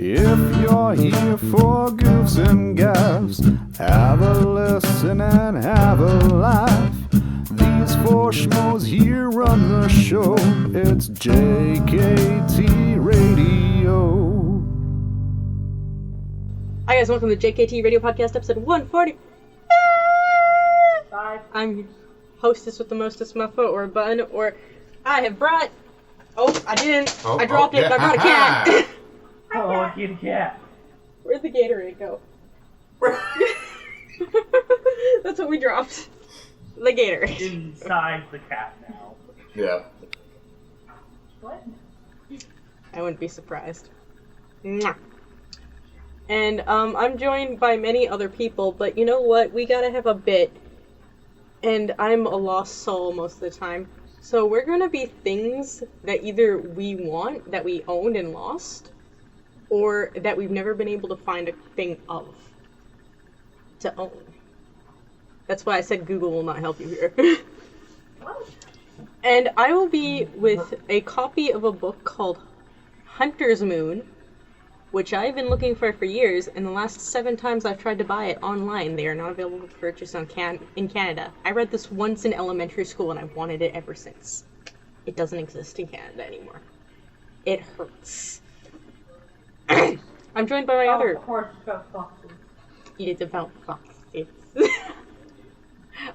If you're here for goofs and gaffs, have a listen and have a laugh. These four schmoes here run the show. It's JKT Radio. Hi guys, welcome to the JKT Radio Podcast, episode 140. I'm hostess with the mostest muffo or bun, or I have brought... Oh, I didn't. I dropped it, but I brought a cat. Oh, kitty cat. Where'd the Gatorade go? That's what we dropped. The Gatorade. Inside the cat now. Yeah. What? I wouldn't be surprised. Mwah. And I'm joined by many other people, but you know what? We gotta have a bit. And I'm a lost soul most of the time. So we're gonna be things that either we want, that we owned and lost, or that we've never been able to find a thing of to own. That's why I said Google will not help you here. And I will be with a copy of a book called Hunter's Moon, which I've been looking for years, and the last 7 times I've tried to buy it online, they are not available to purchase in Canada. I read this once in elementary school, and I've wanted it ever since. It doesn't exist in Canada anymore. It hurts. I'm joined by my other... Of course, it's about foxes. It is about foxes.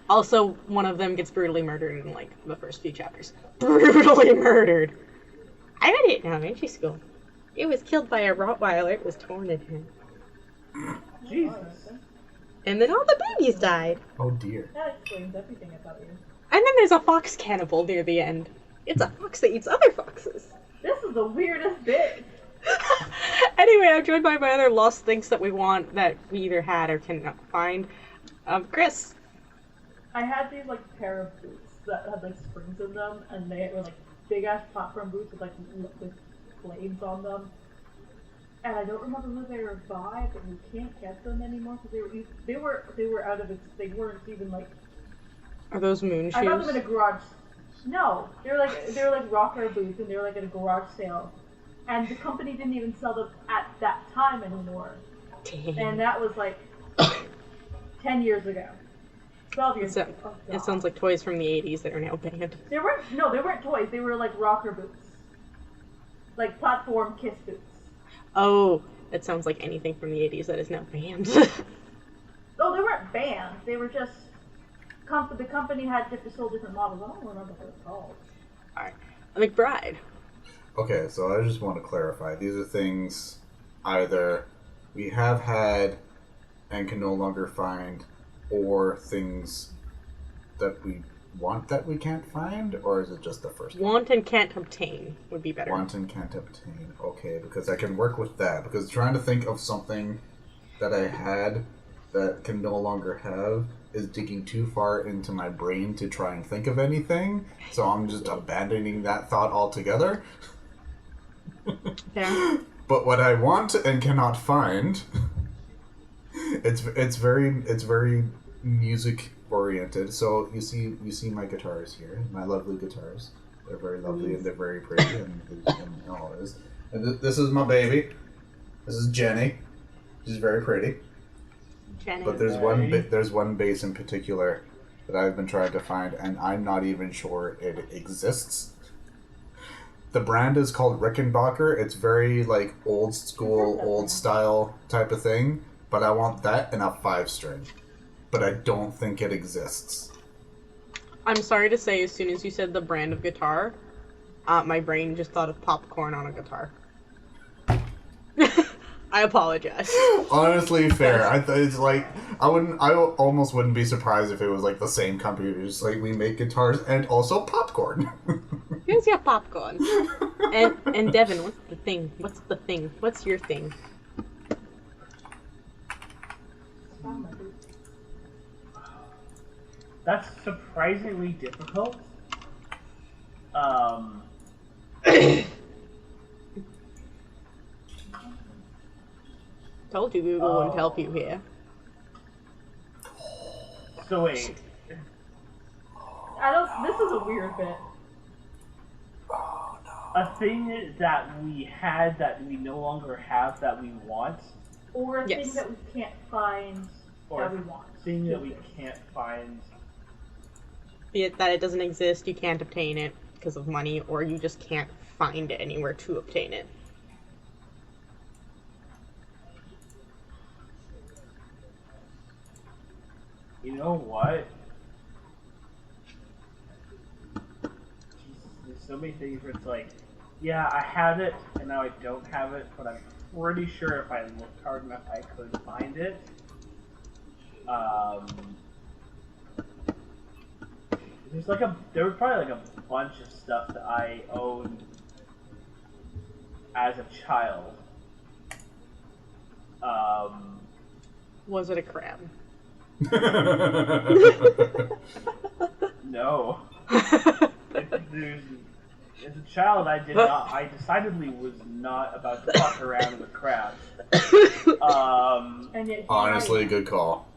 Also, one of them gets brutally murdered in, like, the first few chapters. Brutally murdered! I read it in elementary school. It was killed by a Rottweiler. It was torn in half. Jesus. And then all the babies died. Oh dear. That explains everything about you. And then there's a fox cannibal near the end. It's a fox that eats other foxes. This is the weirdest bit. Anyway, I'm joined by my other lost things that we want that we either had or cannot find. Chris. I had these, like, pair of boots that had, like, springs in them, and they were, like, big-ass platform boots with, like, with blades on them. And I don't remember who they were by, but we can't get them anymore because they were out of it. They weren't even, like... Are those moon shoes? I got them in a garage. No, they were like rocker boots, and they were like at a garage sale, and the company didn't even sell them at that time anymore. Damn. And that was like 10 years ago, 12 years ago. Oh, it sounds like toys from the 80s that are now banned. They weren't toys. They were like rocker boots, like platform kiss boots. Oh, that sounds like anything from the 80s that is now banned. Oh, they weren't banned. They were just. The company had sold different models. I don't remember what it's called. Alright. McBride. Okay, so I just want to clarify. These are things either we have had and can no longer find, or things that we want that we can't find, or is it just the first one? Want and can't obtain would be better. Want and can't obtain. Okay, because I can work with that. Because trying to think of something that I had that can no longer have is digging too far into my brain to try and think of anything, so I'm just abandoning that thought altogether. Yeah. But what I want and cannot find, it's very music oriented. So you see my guitars here, my lovely guitars. They're very lovely and they're very pretty and all this. And this is my baby. This is Jenny. She's very pretty. Jenny. But there's one bass in particular that I've been trying to find, and I'm not even sure it exists. The brand is called Rickenbacker. It's very like old school, old style type of thing. But I want that in a 5-string. But I don't think it exists. I'm sorry to say, as soon as you said the brand of guitar, my brain just thought of popcorn on a guitar. I apologize. Honestly, fair. It's like I almost wouldn't be surprised if it was like the same company. It was like we make guitars and also popcorn. Here's your popcorn. And Devin, what's the thing? What's the thing? What's your thing? That's surprisingly difficult. Told you Google wouldn't help you here. So wait. This is a weird bit. Oh no. a thing that we had that we no longer have that we want, Or a Yes. thing that we can't find or that a we want. thing that we can't find. Be it that it doesn't exist, you can't obtain it because of money, or you just can't find it anywhere to obtain it. You know what? There's so many things where it's like, yeah, I had it, and now I don't have it, but I'm pretty sure if I looked hard enough, I could find it. There was probably like a bunch of stuff that I owned as a child. Was it a crab? No. As a child, I decidedly was not about to fuck around with crabs. And yet, Honestly, good call.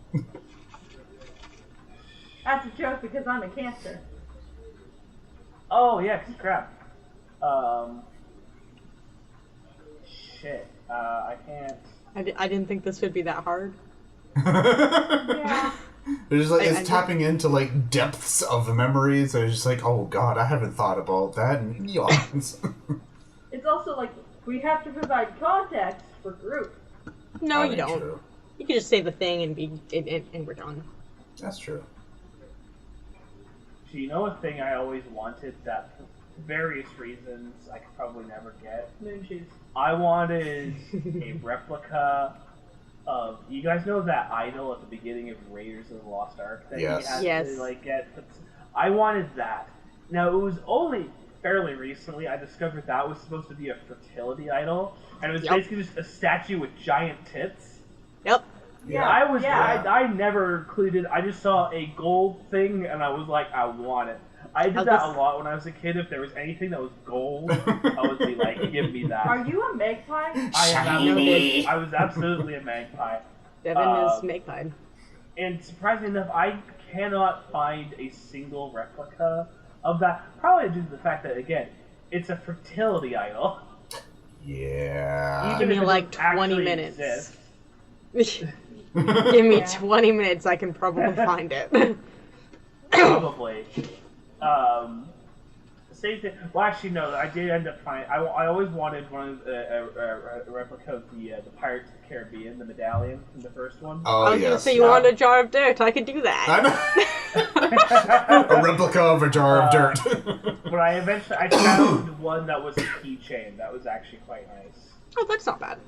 that's a joke because I'm a Cancer. Oh, yeah, 'cause crab. Shit. I can't. I didn't think this would be that hard. Yeah. It's like I tapping into like depths of memories. It's just like, oh god, I haven't thought about that in eons. It's also like we have to provide context for group. No, I you mean, don't. true. You can just say the thing and we're done. That's true. So you know a thing I always wanted that, for various reasons, I could probably never get? Moon shoes. I wanted a replica of... You guys know that idol at the beginning of Raiders of the Lost Ark that Yes. you had Yes. to like get? I wanted that. Now, it was only fairly recently I discovered that was supposed to be a fertility idol, and it was Yep. basically just a statue with giant tits. Yep. Yeah. I never included. I just saw a gold thing and I was like, I want it. I did that a lot when I was a kid. If there was anything that was gold, I would be like, give me that. Are you a magpie? I was absolutely a magpie. Devin is magpie. And surprisingly enough, I cannot find a single replica of that. Probably due to the fact that, again, it's a fertility idol. Yeah. Give me if it like doesn't 20 actually minutes. exist. Give me Yeah. 20 minutes, I can probably find it. Probably. Same thing. Well, actually, no. I did end up finding. I always wanted one of a replica of the Pirates of the Caribbean, the medallion from the first one. Oh, I was gonna yes. say you wanted a jar of dirt, I could do that. I know. A replica of a jar of dirt. But I found one that was a keychain. That was actually quite nice. Oh, that's not bad.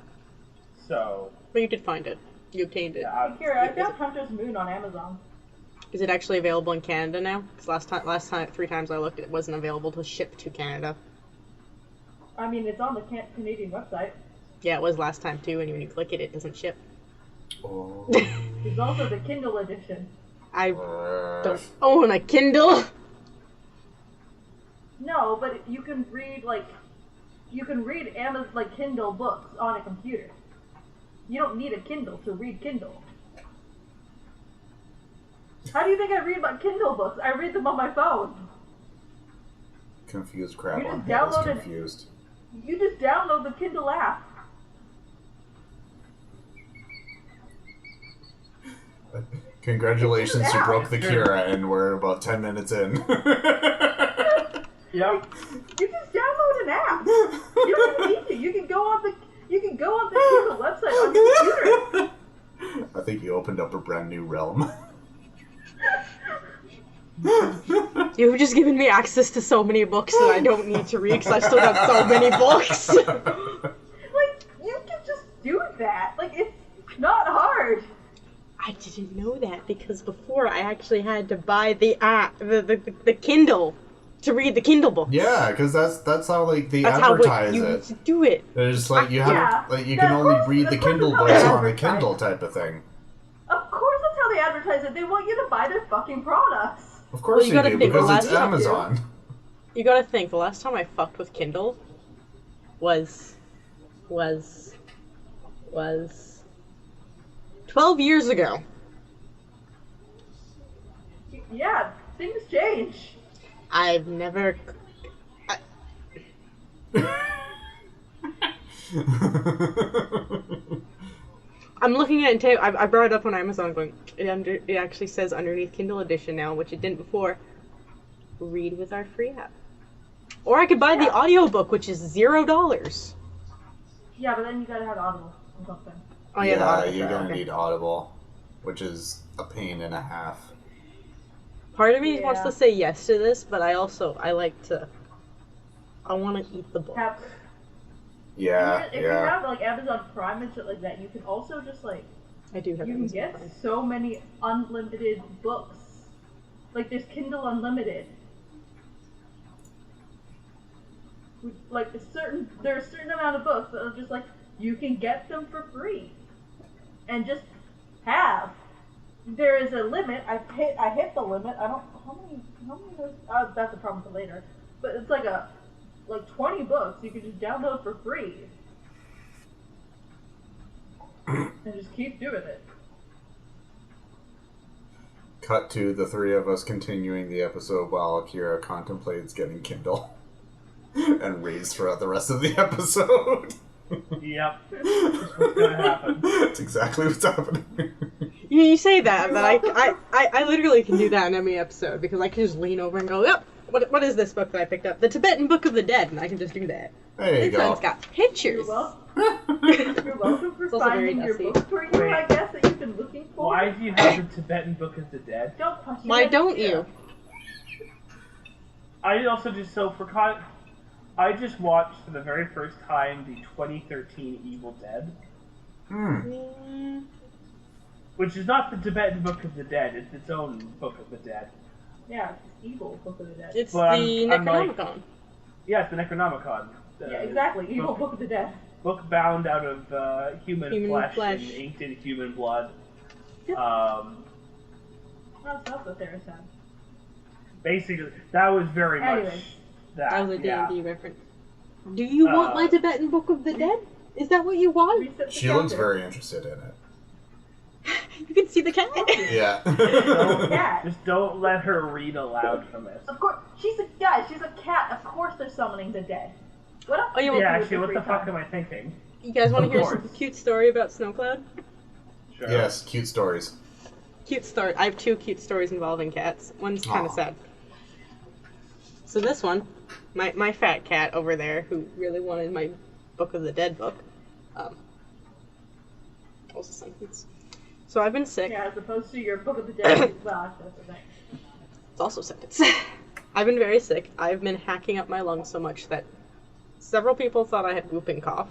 So But you did find it. You obtained it. yeah, Here, I found Hunter's Moon on Amazon. Is it actually available in Canada now? Because last time, 3 times I looked, it wasn't available to ship to Canada. I mean, it's on the Canadian website. Yeah, it was last time too, and when you click it, it doesn't ship. Oh. There's also the Kindle edition. I don't own a Kindle! No, but you can read Amazon Kindle books on a computer. You don't need a Kindle to read Kindle. How do you think I read my Kindle books? I read them on my phone. Confused crap You on just head is downloaded- confused. You just download the Kindle app. Congratulations, you broke the cure, and we're about 10 minutes in. yep. You just download an app. You don't even need to. You can go on the Kindle website on your computer. I think you opened up a brand new realm. You've just given me access to so many books that I don't need to read because I still got so many books. Like, you can just do that. Like, it's not hard. I didn't know that because before I actually had to buy the app, the Kindle, to read the Kindle book. Yeah, because that's how like they That's how advertise you it. do it. There's like you have Yeah. like you Yeah, can of only course- read of the course Kindle that's how books they on a advertise. Kindle type of thing. Of course that's how they advertise it. They want you to buy their fucking products. Of course you you gotta do think, because the it's last time- Amazon. You gotta think, the last time I fucked with Kindle was 12 years ago. Yeah, things change. I've never... I'm looking at it too. I brought it up on Amazon going, it actually says underneath Kindle edition now, which it didn't before. Read with our free app. Or I could buy the audiobook, which is $0. Yeah, but then you gotta have Audible or something. Oh yeah, the Audible. you're gonna Okay. need Audible, which is a pain and a half. Part of me Yeah. wants to say yes to this, but I want to eat the book. Have, Yeah, if you yeah. have like Amazon Prime and shit like that, you can also just like I do have you can Amazon get Prime. so many unlimited books. Like there's Kindle Unlimited. Like there's a certain amount of books that are just like you can get them for free, and just have. There is a limit. I hit the limit. I don't how many that's a problem for later. But it's like 20 books you can just download for free, and just keep doing it. Cut to the three of us continuing the episode while Akira contemplates getting Kindle and reads throughout the rest of the episode. Yep. That's what's gonna happen. That's exactly what's happening. You say that, but I literally can do that in every episode because I can just lean over and go, yep. What is this book that I picked up? The Tibetan Book of the Dead, and I can just do that. There you This go. one's got pictures. You're welcome for It's also very finding your dusty. book for you, I guess, that you've been looking for. Why do you have the Tibetan Book of the Dead? Don't punch me. Why don't you? I also just I just watched for the very first time the 2013 Evil Dead, which is not the Tibetan Book of the Dead. It's its own Book of the Dead. Yeah, it's evil Book of the Dead. It's But the I'm like- Necronomicon. Yeah, it's the Necronomicon. Yeah, exactly. Evil Book of the Dead. Book bound out of human flesh flesh. and inked in human blood. Yep. That's what Sarah said. Basically, that was very much Anyways. that. That was a yeah. D&D reference. Do you want my Tibetan Book of the Dead? Is that what you want? Reset the She looks counter. very interested in it. You can see the cat. Yeah. Cat. Just don't let her read aloud from it. Of course, she's a cat. Of course, they're summoning the dead. What else? Oh, you do want- they Yeah, do with actually, their what free the fuck time? am I thinking? You guys want to Of hear course. some cute story about Snowcloud? Sure. Yes, cute stories. Cute story. I have two cute stories involving cats. One's kind Aw. of sad. So this one, my fat cat over there, who really wanted my Book of the Dead book, also sentence. So I've been sick. Yeah, as opposed to your Book of the Dead. Well, actually, that's the thing. It's also sentence. I've been very sick. I've been hacking up my lungs so much that several people thought I had whooping cough,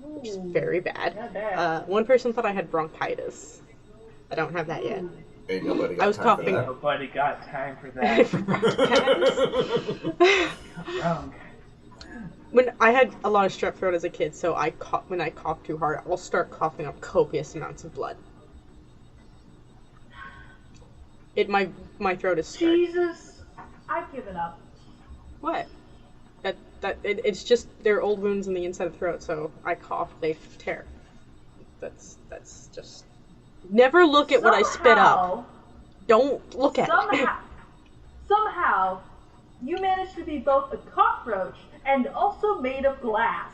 which is very bad. Yeah, bad. One person thought I had bronchitis. I don't have that yet. Ain't nobody got I was time for coughing. that. Nobody got time for that. Drunk. When I had a lot of strep throat as a kid, so when I cough too hard, I'll start coughing up copious amounts of blood. My throat is scarred. Jesus, I've given up. What? It's just they're old wounds in the inside of the throat, so I cough, they tear. That's just. Never look at what I spit up. Don't look at it. Somehow, you managed to be both a cockroach and also made of glass.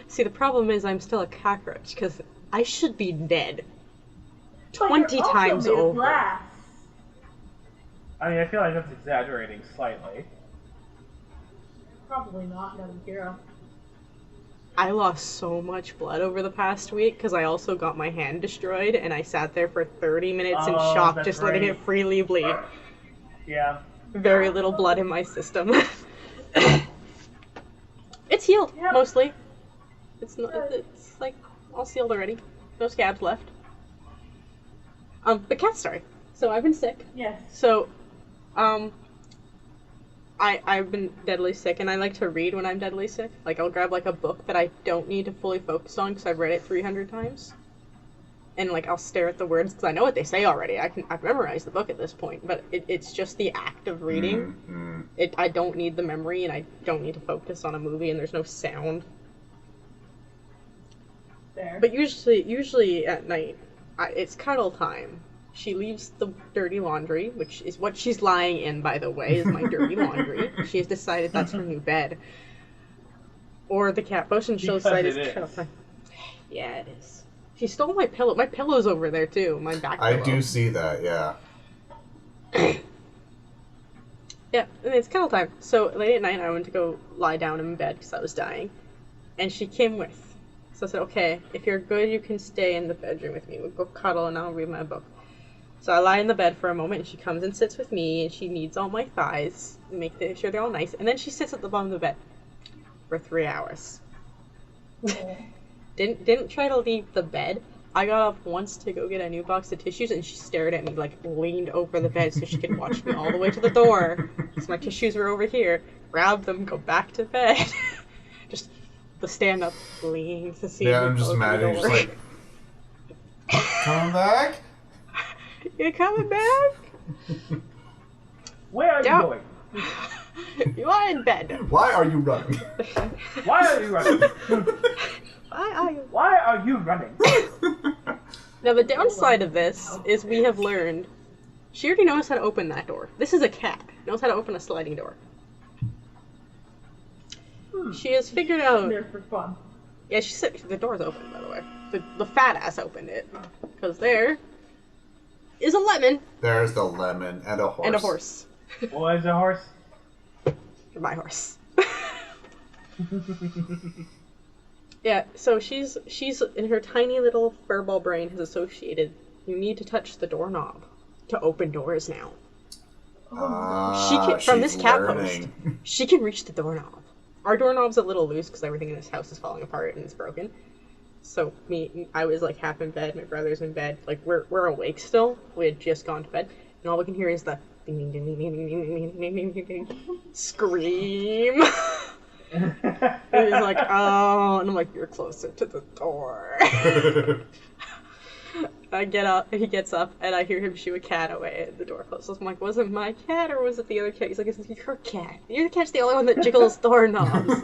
See, the problem is I'm still a cockroach, because I should be dead. But 20 you're also times made of over. glass. I mean, I feel like that's exaggerating slightly. Probably not, no, Kira. I lost so much blood over the past week because I also got my hand destroyed and I sat there for 30 minutes in Oh, shock that's just letting right. it freely bleed. Yeah. Very little blood in my system. It's healed, Yep. mostly. It's like all sealed already. No scabs left. But cat story. So I've been sick. Yes. So, I've been deadly sick, and I like to read when I'm deadly sick. Like, I'll grab, like, a book that I don't need to fully focus on because I've read it 300 times. And, like, I'll stare at the words because I know what they say already. I've memorized the book at this point, but it's just the act of reading. Mm-hmm. I don't need the memory, and I don't need to focus on a movie, and there's no sound. There. But usually at night, it's cuddle time. She leaves the dirty laundry, which is what she's lying in, by the way, is my dirty laundry. She has decided that's her new bed. Or the cat bush, and she'll decide it's... Yeah, it is. She stole my pillow. My pillow's over there, too. My back pillow. I do see that, yeah. Yeah, and it's kennel time. So late at night, I went to go lie down in bed because I was dying. And she came with. So I said, okay, if you're good, you can stay in the bedroom with me. We'll go cuddle and I'll read my book. So I lie in the bed for a moment, and she comes and sits with me, and she kneads all my thighs, make sure they're all nice, and then she sits at the bottom of the bed for 3 hours. Didn't try to leave the bed. I got up once to go get a new box of tissues, and she stared at me, like, leaned over the bed so she could watch me all the way to the door. So my tissues were over here. Grab them, go back to bed. Just the stand up, lean to see. Yeah, I'm just mad. You're just like, come back. You coming back? Where are you going? You are in bed. Why are you running? Why are you running? Why are you running? Now, the downside of this is we have learned she already knows how to open that door. This is a cat. Knows how to open a sliding door. She has figured out... There for fun. Yeah, she said the door's open, by the way. The fat ass opened it. Because there is a lemon. There's the lemon and a horse. And a horse. What is a horse? My horse. Yeah, so she's in her tiny little furball brain has associated you need to touch the doorknob to open doors now. She can, from this cat post, she can reach the doorknob. Our doorknob's a little loose because everything in this house is falling apart and it's broken. So I was like half in bed, my brother's in bed, like we're awake still. We had just gone to bed, and all we can hear is the ding ding ding ding ding ding ding ding ding ding scream. And he's like, oh, and I'm like, you're closer to the door. I get up, he gets up, and I hear him shoo a cat away, and the door closes. I'm like, was it my cat, or was it the other cat? He's like, it's your cat. Your cat's the only one that jiggles doorknobs.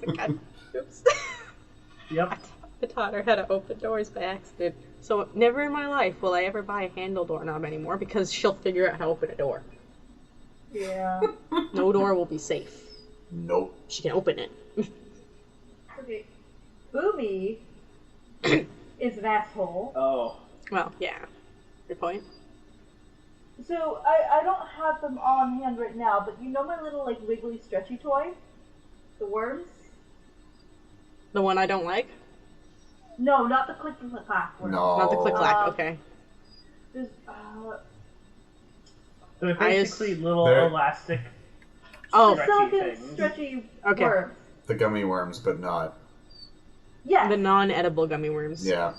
Like, oops. Yep. I taught her how to open doors by accident. So never in my life will I ever buy a handle doorknob anymore, because she'll figure out how to open a door. Yeah. No door will be safe. Nope. She can open it. Okay. Boomy is an asshole. Oh. Well, yeah. Good point. So, I don't have them on hand right now, but you know my little, like, wiggly stretchy toy? The worms? The one I don't like? No, not the click-clack worm. No. Not the click-clack, okay. There's, They're basically little They're- elastic Oh, the stretchy silicone things. stretchy Okay. worms. The gummy worms, but not. Yes. the non-edible gummy worms. Yeah.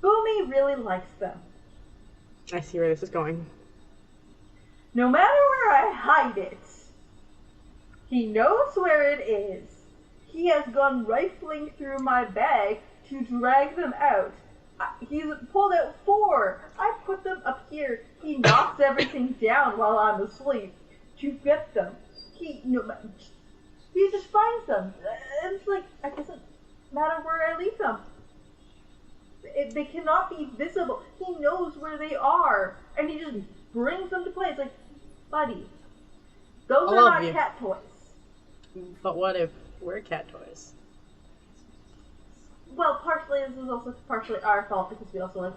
Boomy really likes them. I see where this is going. No matter where I hide it, he knows where it is. He has gone rifling through my bag to drag them out. He's pulled out 4. I put them up here. He knocks everything down while I'm asleep to get them. He just finds them. It's like, it doesn't matter where I leave them. They cannot be visible. He knows where they are, and he just brings them to play. It's like, buddy, those I are love not you. cat toys. But what if we're cat toys? Well, partially this is also partially our fault because we also like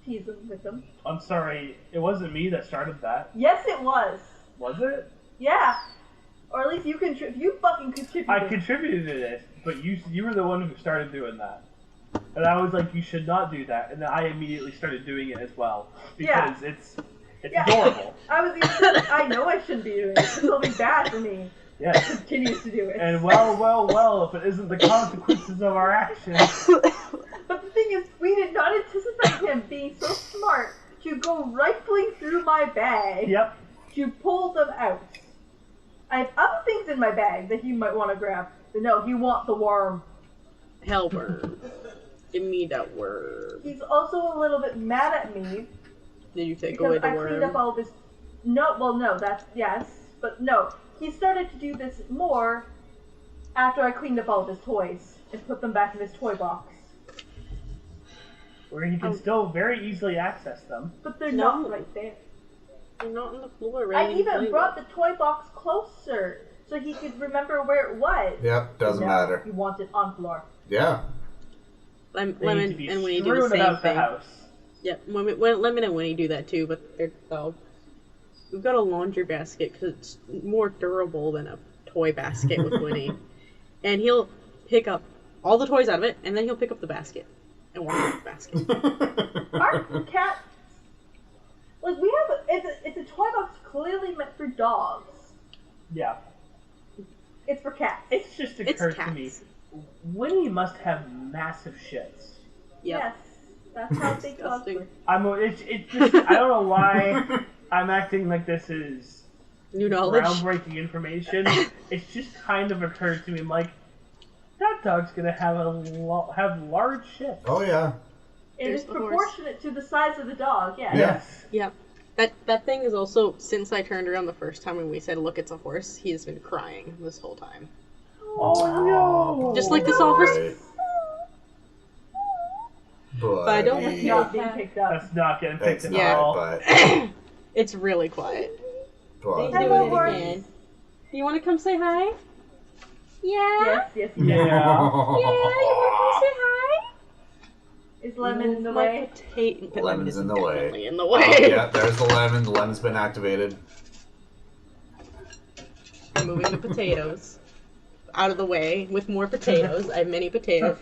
tease them with them. I'm sorry, it wasn't me that started that. Yes, it was. Was it? Yeah. Or at least you fucking contributed. I contributed to this, but you were the one who started doing that. And I was like, you should not do that. And then I immediately started doing it as well. Because it's adorable. I know I shouldn't be doing it. This will be bad for me. Yes. Continues to do it. And well, if it isn't the consequences of our actions. But the thing is, we did not anticipate him being so smart to go rifling through my bag Yep. to pull them out. I have other things in my bag that he might want to grab. But no, he wants the worm. Hell worm. Give me that worm. He's also a little bit mad at me Did you take away because the I cleaned up worm? all of his... No, that's... Yes. But no. He started to do this more after I cleaned up all of his toys and put them back in his toy box. where he can still very easily access them. But they're No. not right there. They're not on the floor, I ready to even play brought with. the toy box closer so he could remember where it was. Yep, doesn't No, matter. You want it on floor. Yeah. They need to Lemon be and Winnie do the strewn same about the thing. house. Yep, Lemon and Winnie do that too, but they're dogs. We've got a laundry basket because it's more durable than a toy basket with Winnie. And he'll pick up all the toys out of it, and then he'll pick up the basket and walk out the basket. Our cat, like we have, it's a toy box clearly meant for dogs. Yeah. It's for cats. It's just It's occurred to me, cats. Winnie must have massive shits. Yep. Yes, that's how big dogs Disgusting. work. It's just, I don't know why I'm acting like this is New knowledge. groundbreaking information. It's just kind of occurred to me, I'm like, that dog's gonna have have large shits. Oh yeah. It There's is the horse. proportionate to the size of the dog. Yeah. Yes. Yep. That thing is also, since I turned around the first time and we said, look, it's a horse, he has been crying this whole time. Oh no! Just like the softest. But I don't It's not being picked up. That's not getting picked It's up not, at all. but, It's really quiet. but He's Hello, doing it horse. again. Do you want to come say hi? Yeah? Yes, yes, yes. Yeah. Yeah, you want to come say hi? Is Lemon in the My way? potato. Lemon's in the way. Definitely in the Oh, way. yeah, there's the lemon. The lemon's been activated. I'm moving the potatoes out of the way with more potatoes. I have many potatoes.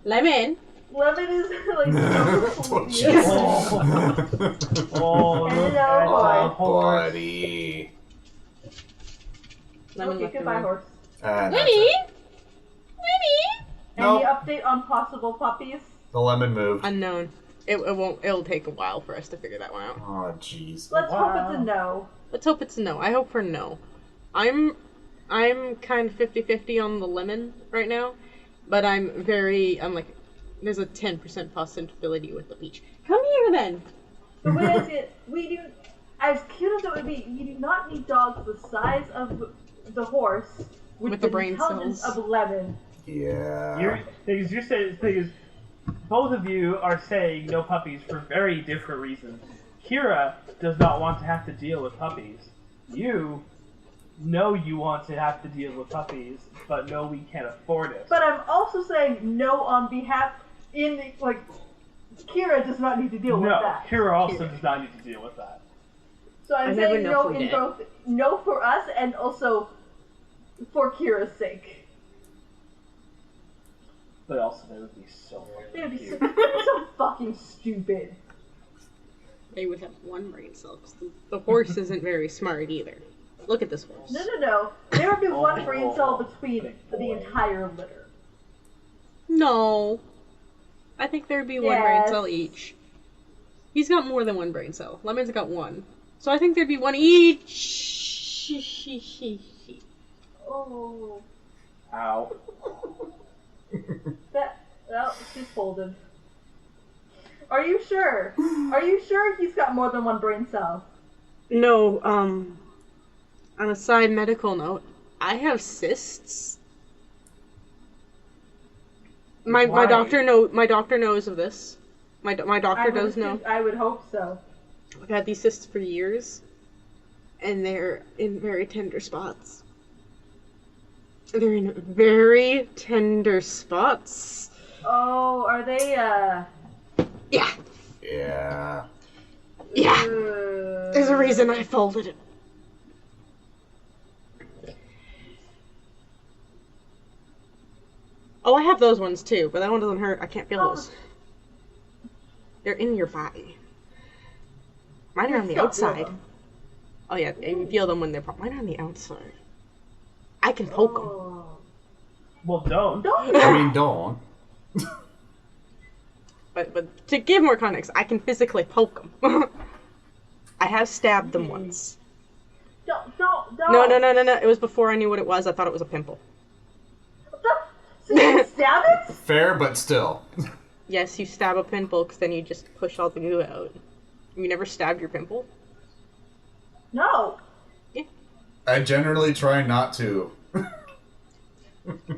Lemon. Lemon is like so Oh, sweet. jeez. Oh, look Hello, at Oh, the horse. buddy. Lemon Okay, left the goodbye, room. horse. And that's Winnie? it. Winnie? Any Nope. update on possible puppies? The lemon moved. Unknown. It won't. It'll take a while for us to figure that one out. Oh, jeez. Let's hope Wow. it's a no. Let's hope it's a no. I hope for no. I'm kind of 50-50 on the lemon right now, but I'm like, there's a 10% possibility with the peach. Come here then. The way I see it, we do, as cute as it would be, you do not need dogs the size of the horse with the the brain intelligence cells. of Lemon. Yeah. You're saying, both of you are saying no puppies for very different reasons. Kira does not want to have to deal with puppies. You know you want to have to deal with puppies, but no, we can't afford it. But I'm also saying no on behalf, Kira does not need to deal with No, that. Kira also does not need to deal with that. So I'm I never saying know no if we in did. both, no for us and also for Kira's sake. But also, they would be so They would be so, cute. so fucking stupid. They would have one brain cell, 'cause the horse isn't very smart either. Look at this horse. No. There would be one brain Oh, cell between big the boy. entire litter. No. I think there'd be one brain Yes. cell each. He's got more than one brain cell. Lemon's got one. So I think there'd be one each. Oh, Ow. she's folded. Are you sure? Are you sure he's got more than one brain cell? No, on a side medical note, I have cysts. My Why? doctor knows of this. My doctor does know. I would hope so. I've had these cysts for years, and they're in very tender spots. They're in very tender spots. Oh, are they, Yeah, Yeah. yeah. There's There's a reason I folded it. Oh, I have those ones too, but that one doesn't hurt. I can't feel those. They're in your body. Mine are on the Stop feeling outside. them. Oh yeah, and you feel them when they're. Mine are on the outside. I can poke them. Oh. Well, don't. Don't. I mean, don't. But to give more context, I can physically poke them. I have stabbed them once. Don't. No. It was before I knew what it was. I thought it was a pimple. So you stab it? Fair, but still. Yes, you stab a pimple because then you just push all the goo out. You never stabbed your pimple? No. I generally try not to.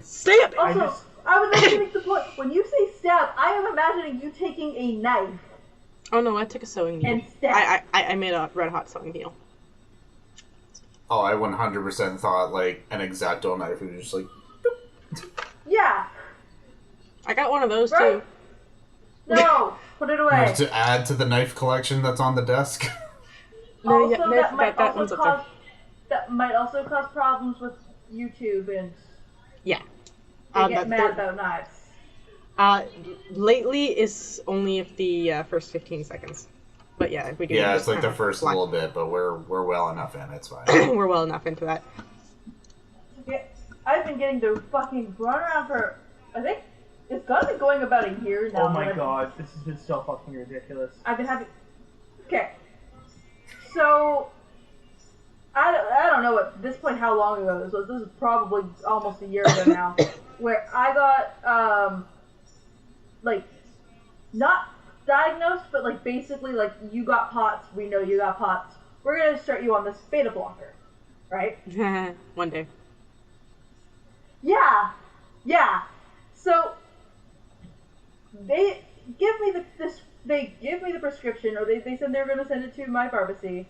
Stab it! Also, just- I would like to make the point. When you say stab, I am imagining you taking a knife. Oh no, I took a sewing needle. And stab. I made a red hot sewing needle. Oh, I 100% thought like an X-Acto knife. It was just like. Yeah. I got one of those Right? too. No, put it away. To add to the knife collection that's on the desk. No, Also, yeah, no, that might that also one's up cause problems with YouTube, and Yeah. they get But mad about knives. Lately is only if the first 15 seconds. But yeah, we do. Yeah, just it's like the kinda first black- little bit, but we're well enough in. It's fine. We're well enough into that. Yeah, I've been getting the fucking runaround for, I think, it's gotta be going about a year now. Oh my but god, this has been so fucking ridiculous. I've been having, okay, so, I don't know at this point how long ago this was. This is probably almost a year ago now, where I got, like, not diagnosed, but like basically like, you got POTS, we know you got POTS, we're gonna start you on this beta blocker, right? One day. Yeah. So they give me the prescription, or they said they were gonna send it to my pharmacy,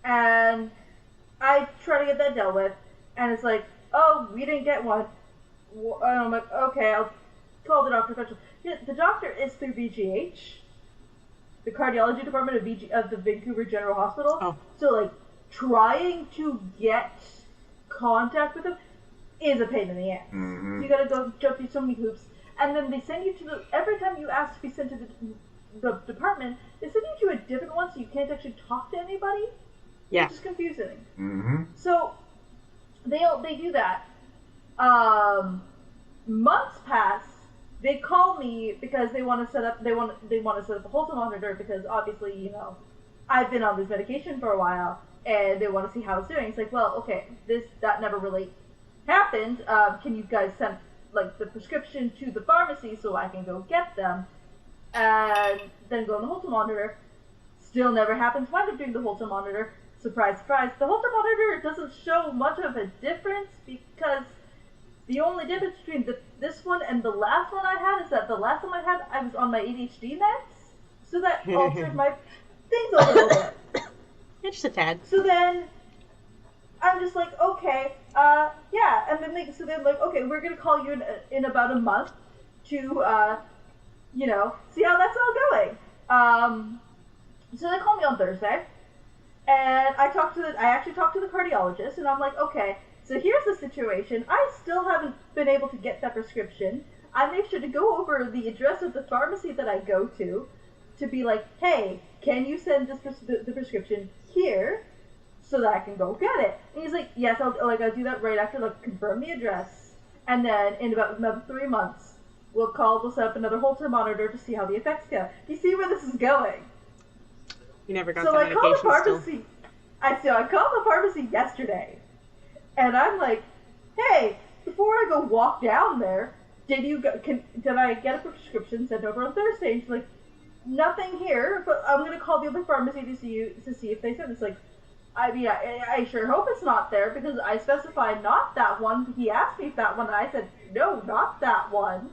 and I try to get that dealt with, and it's like, oh, we didn't get one. And I'm like, okay, I'll call the doctor. The doctor is through VGH, the cardiology department of the Vancouver General Hospital. Oh. So like, trying to get contact with him is a pain in the ass. Mm-hmm. You gotta go jump through so many hoops, and then they send you to every time you ask to be sent to the department, they send you to a different one, so you can't actually talk to anybody. Yeah. Which is confusing. Mm-hmm. So they do that. Months pass. They call me because they want to set up a Holter monitor, because obviously, you know, I've been on this medication for a while and they want to see how it's doing. It's like, well, okay, that never really happened. Can you guys send like the prescription to the pharmacy so I can go get them, and then go on the Holter monitor? Still never happens. Wind up doing the Holter monitor. Surprise, surprise. The Holter monitor doesn't show much of a difference, because the only difference between this one and the last one I had is that the last one I had, I was on my ADHD meds, so that altered my things a little bit. Just a tad. So then, I'm just like, okay, yeah, and then they're like, okay, we're gonna call you in about a month to, you know, see how that's all going. So they call me on Thursday, and I actually talked to the cardiologist, and I'm like, okay, so here's the situation. I still haven't been able to get that prescription. I make sure to go over the address of the pharmacy that I go to be like, hey, can you send the prescription here so that I can go get it? And he's like, yes, I'll do that right after, like, confirm the address, and then in about another 3 months, we'll set up another Holter monitor to see how the effects go. You see where this is going? You never got So the I called the medication pharmacy. I called the pharmacy yesterday, and I'm like, hey, before I go walk down there, did I get a prescription sent over on Thursday? And she's like, nothing here, but I'm gonna call the other pharmacy to see if they sent. It's like, I mean, I sure hope it's not there, because I specified not that one. He asked me if that one, and I said no, not that one,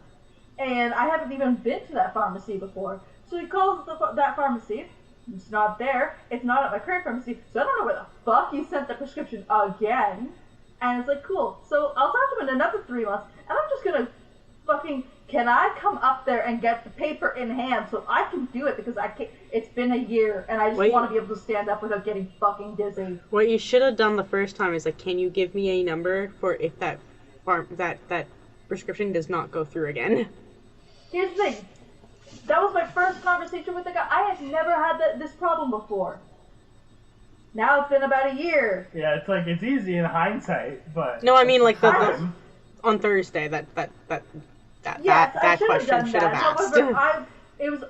and I haven't even been to that pharmacy before. So he calls that pharmacy. It's not there. It's not at my current pharmacy, so I don't know where the fuck you sent the prescription again. And it's like, cool. So I'll talk to him in another 3 months, and I'm just gonna fucking, can I come up there and get the paper in hand so I can do it, because I can't, it's been a year, and I just want to be able to stand up without getting fucking dizzy. What you should have done the first time is like, can you give me a number for if that prescription does not go through again? Here's the thing. That was my first conversation with the guy. I had never had this problem before. Now it's been about a year. Yeah, it's like, it's easy in hindsight, but... No, I mean like time. on Thursday that Yes, I question should have asked. However, it was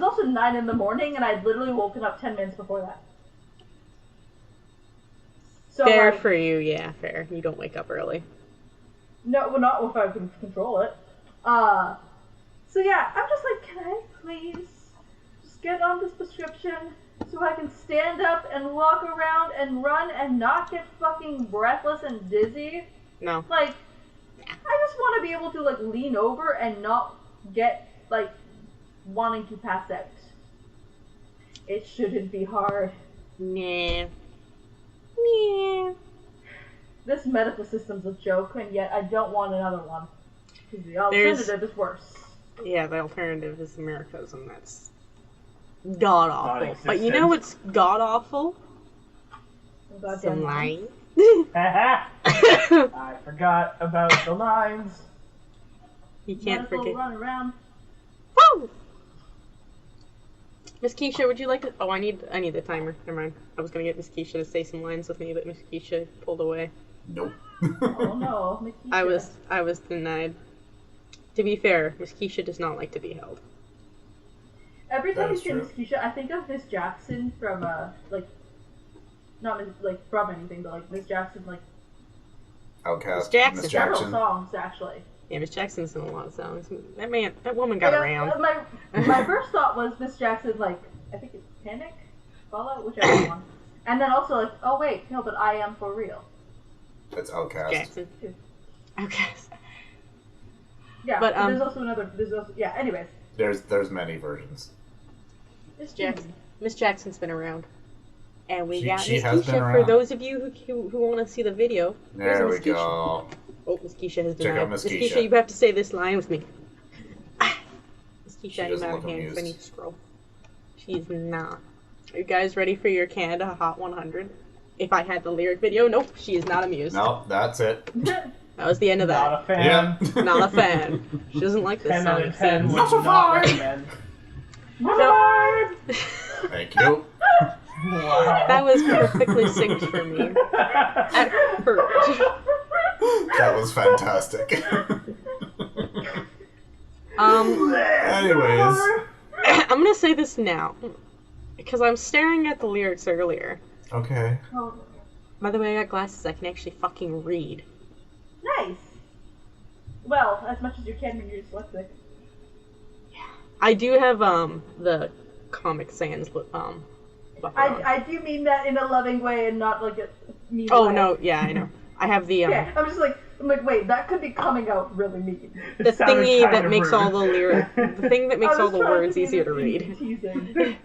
also 9 in the morning, and I'd literally woken up 10 minutes before that. So, Fair like, for you, yeah, fair. You don't wake up early. No, well, not if I can control it. So yeah, I'm just like, can I please just get on this prescription so I can stand up and walk around and run and not get fucking breathless and dizzy? No. Like, I just want to be able to like lean over and not get like wanting to pass out. It shouldn't be hard. Nah. Nah. This medical system's a joke, and yet I don't want another one. Because the alternative is worse. Yeah, the alternative is America's, and that's god awful. But you know what's god awful? Some lines. I forgot about the lines. You can't forget. Run around. Woo! Miss Keisha, would you like to? Oh, I need the timer. Never mind. I was gonna get Miss Keisha to say some lines with me, but Miss Keisha pulled away. Nope. Oh no, Miss Keisha. I was denied. To be fair, Miss Keisha does not like to be held. Every time That you is say true. Miss Keisha, I think of Miss Jackson from like, not Miss, like from anything, but like Miss Jackson, like Outcast. Miss Jackson. Miss several Jackson. songs actually. Yeah, Miss Jackson's in a lot of songs. That woman got around. My first thought was Miss Jackson, like I think it's Panic, Fallout, whichever one, and then also like, oh wait, no, but I Am For Real. That's Outcast. Jackson. Okay. Yeah, But, there's also another. There's also yeah. Anyways, There's many versions. Miss Jackson. Miss Jackson's been around. And we got She Miss has been Keisha. For around. those of you who want to see the video, There here's we Miss Keisha. go. Oh, Miss Keisha has been Check out out. Miss Miss Keisha. Keisha, you have to say this line with me. Miss She Keisha, I'm doesn't out of look hand because I amused. need to scroll. She's not. Are you guys ready for your Canada Hot 100? If I had the lyric video, nope, she is not amused. Nope, that's it. That was the end of that. Not a fan. Yeah. Not a fan. She doesn't like this 10 song. out of 10 would Not a not fan. recommend. Thank you. Wow. That was perfectly synced for me. At first. That was fantastic. Anyways, I'm gonna say this now. Because I'm staring at the lyrics earlier. okay. Oh, By the way, I got glasses. I can actually fucking read. nice. Well, as much as you can when you're dyslexic. I do have, the Comic Sans, buffer on. I do mean that in a loving way and not like a mean Oh, way. no, yeah, I know. I have the, Yeah, I'm like, wait, that could be coming out really mean. the It sounded thingy kind that of makes rude. all the the thing that makes I all was the trying words be easier to really read. teasing.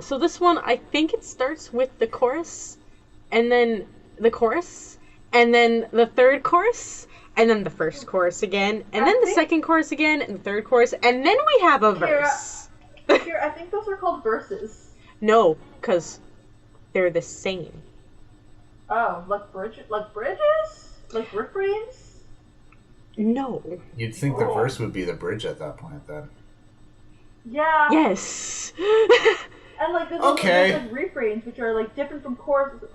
So this one, I think it starts with the chorus, and then the chorus, and then the third chorus, and then the first chorus again, and then the second chorus again, and the third chorus, and then we have a verse. Here, I think those are called verses. No, because they're the same. Oh, like bridges? Like refrains? No. You'd think the verse would be the bridge at that point, then. Yeah. Yes. And like there's Okay. also, there's, like refrains which are like different from choruses.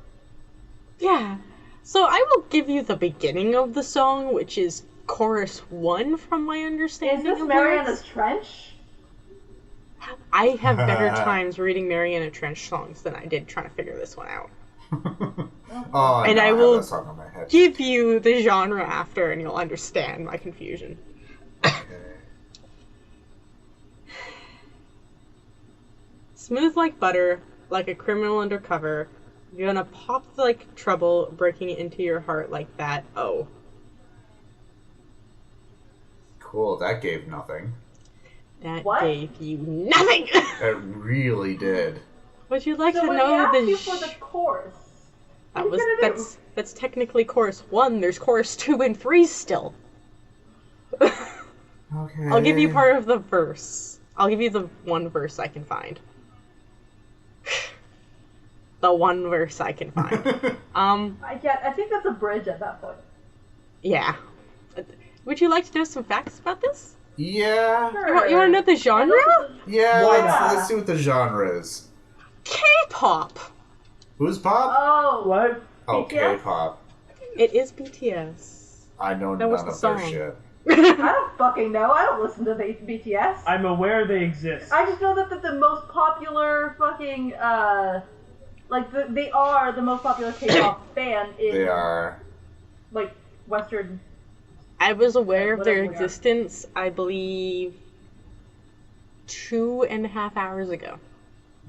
Yeah. So I will give you the beginning of the song, which is chorus 1 from my Is understanding this of Mariana's lyrics. Trench? I have better times reading Mariana Trench songs than I did trying to figure this one out. Oh, And know, I have will that song in my head. Give you the genre after and you'll understand my confusion. Okay. Smooth like butter, like a criminal undercover. You're gonna pop like trouble, breaking it into your heart like that. Oh. Cool, that gave nothing. That What? gave you nothing! It really did. Would you like So to when know we asked the you for the chorus, that what was are you gonna do? that's technically chorus 1, there's chorus 2 and 3 still. Okay. I'll give you part of the verse. I'll give you the one verse I can find. The one verse I can find. I think that's a bridge at that point. Yeah. Would you like to know some facts about this? Yeah. You want to know the genre? Yeah, Why let's see what the genre is. K-pop. Who's pop? Oh, What? Oh, BTS? K-pop. It is BTS. I know That was none the of their song. shit. I don't fucking know. I don't listen to the BTS. I'm aware they exist. I just know that the most popular fucking they are the most popular K-pop band in They are. like Western. I was aware of their Whatever we are. existence, I believe, 2.5 hours ago.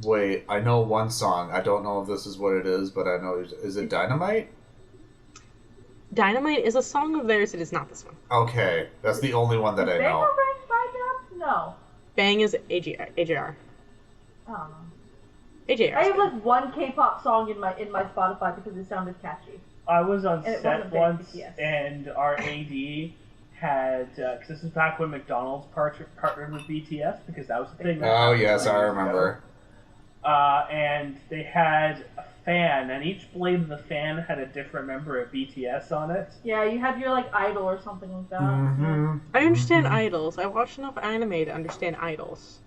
Wait, I know one song. I don't know if this is what it is, but I know. Is it Dynamite? Dynamite is a song of theirs. It is not this one. Okay, that's the only one that I They were know. ranked by them? No. Bang is AJR. I don't know. AJR. I have like one K-pop song in my Spotify because it sounded catchy. I was on And it set wasn't big once, BTS. and our AD had, because this is back when McDonald's partnered with BTS, because that was the thing. Oh yes, I remember. And they had a fan, and each blade of the fan had a different member of BTS on it. Yeah, you had your like idol or something like that. Mm-hmm. I understand idols. I watched enough anime to understand idols.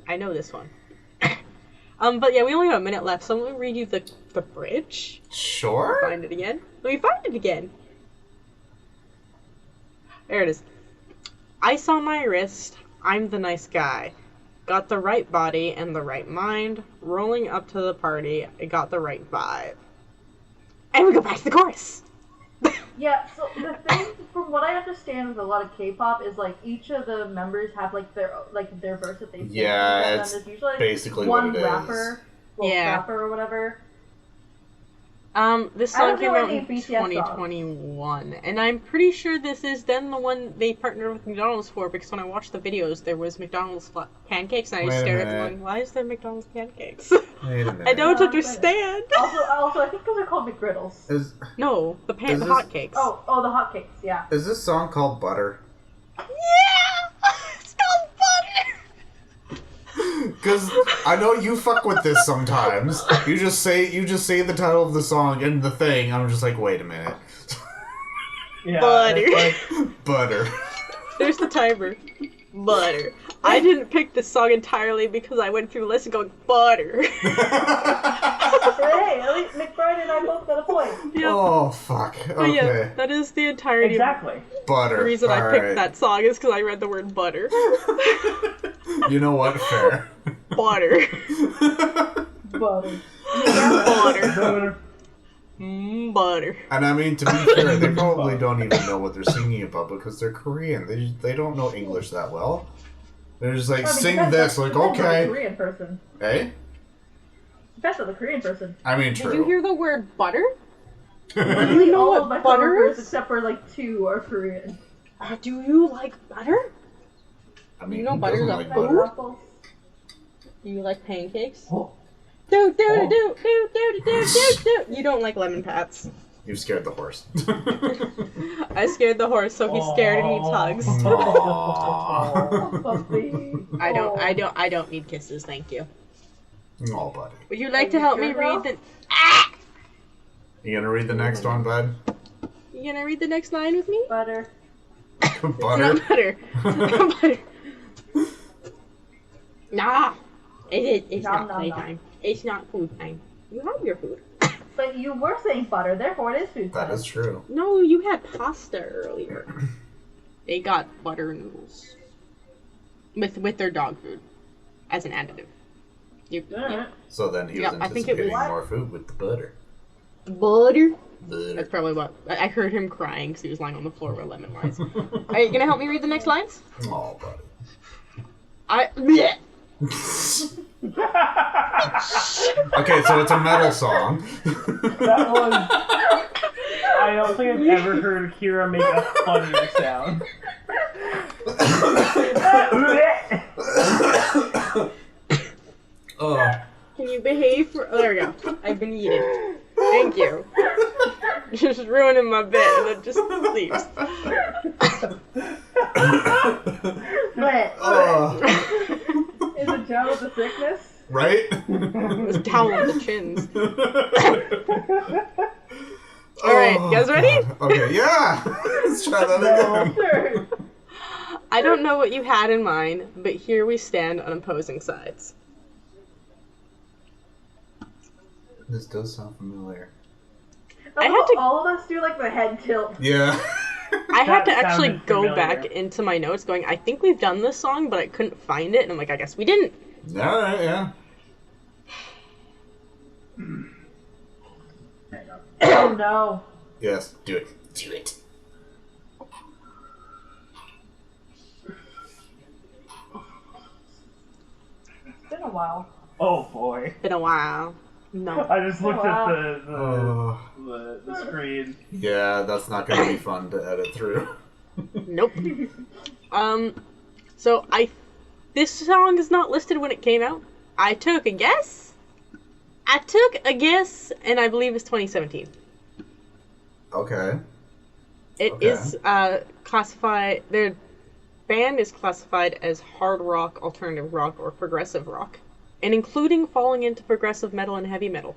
I know this one. But yeah, we only have a minute left, so I'm gonna read you the bridge. Sure. Find it again. Let me find it again. There it is. Ice on my wrist. I'm the nice guy. Got the right body and the right mind. Rolling up to the party. I got the right vibe. And we go back to the chorus. Yeah, so the thing, from what I understand with a lot of K-pop, is like each of the members have like their verse that they sing. Yeah, and it's then there's usually basically one what it rapper, well, Yeah. rapper or whatever. This I song don't came know out any in BTS songs. 2021, and I'm pretty sure this is then the one they partnered with McDonald's for, because when I watched the videos, there was McDonald's pancakes, and I Wait a stared at them minute. going, why is there McDonald's pancakes? Wait a minute. I don't Yeah, understand. Also, I think those are called McGriddles. Is No, the Is the this- hotcakes. Oh, the hotcakes, yeah. this song called Butter? Yeah! It's called butter! Because I know you fuck with this sometimes. You just say the title of the song and the thing. I'm just like, wait a minute. Yeah, Butter. it's like, There's the timer. Butter. I didn't pick this song entirely because I went through the list and going, butter. Hey, at least McBride and I both got a point. Yep. Oh fuck. But Okay. yeah, that is the entirety exactly. of Butter. the reason I picked Alright. that song is because I read the word butter. You know what? Fair. Butter. Butter. Butter. Butter. And I mean, to be fair, they probably don't even know what they're singing about because they're Korean. They don't know English that well. They're just like, sing this, like, Depends on the okay. Korean person. Eh? Depends on the Korean person. I mean, Did true. you hear the word butter? Literally know all what of my butter coworkers, is? except for like 2, are Korean. Do you like butter? I mean, You know who butter's doesn't a like food? butter? Apples. Do you like pancakes? Oh. Do do do do do do do do. You don't like lemon pats. You've scared the horse. I scared the horse, so he's scared and needs hugs. Aww. Oh, puppy. I don't need kisses, thank you. Aw, buddy. Would you like Are to you help sure me read now? the? You gonna read the next one, bud? You gonna read the next line with me? Butter. Butter? Not butter. Not butter. Nah. It's Nom, not nom, playtime. It's not food time. You have your food. But you were saying butter, therefore it is food That time. is true. No, you had pasta earlier. They got butter noodles with their dog food as an additive. Alright. So then he was Yeah, I think it was- anticipating more food with the butter. Butter. Butter. That's probably what I heard him crying because he was lying on the floor where lemon lies. Are you gonna help me read the next lines? Aw, buddy. Blech. Okay, so it's a metal song. That was. I don't think I've ever heard Kira make a funnier sound. Oh. Can you behave for? Oh, there we go. I've been eating. Thank you. Just ruining my bit and then just leaves. But Oh. is it down with the sickness? Right? It was down with the chins. Alright, you guys ready? God. Okay, yeah. Let's try that again. Sure. I don't know what you had in mind, but here we stand on opposing sides. This does sound familiar. I had to- All of us do like the head tilt. Yeah. I had to That actually sounded go familiar. back into my notes going, I think we've done this song, but I couldn't find it, and I'm like, I guess we didn't. Alright, yeah. Oh no. Yes, do it. Do it. It's been a while. Oh boy. Been a while. No. I just looked Wow. at the screen. Yeah, that's not going to be fun to edit through. Nope. So this song is not listed when it came out. I took a guess, and I believe it's 2017. Okay. It Okay. is classified. Their band is classified as hard rock, alternative rock, or progressive rock, and including falling into progressive metal and heavy metal.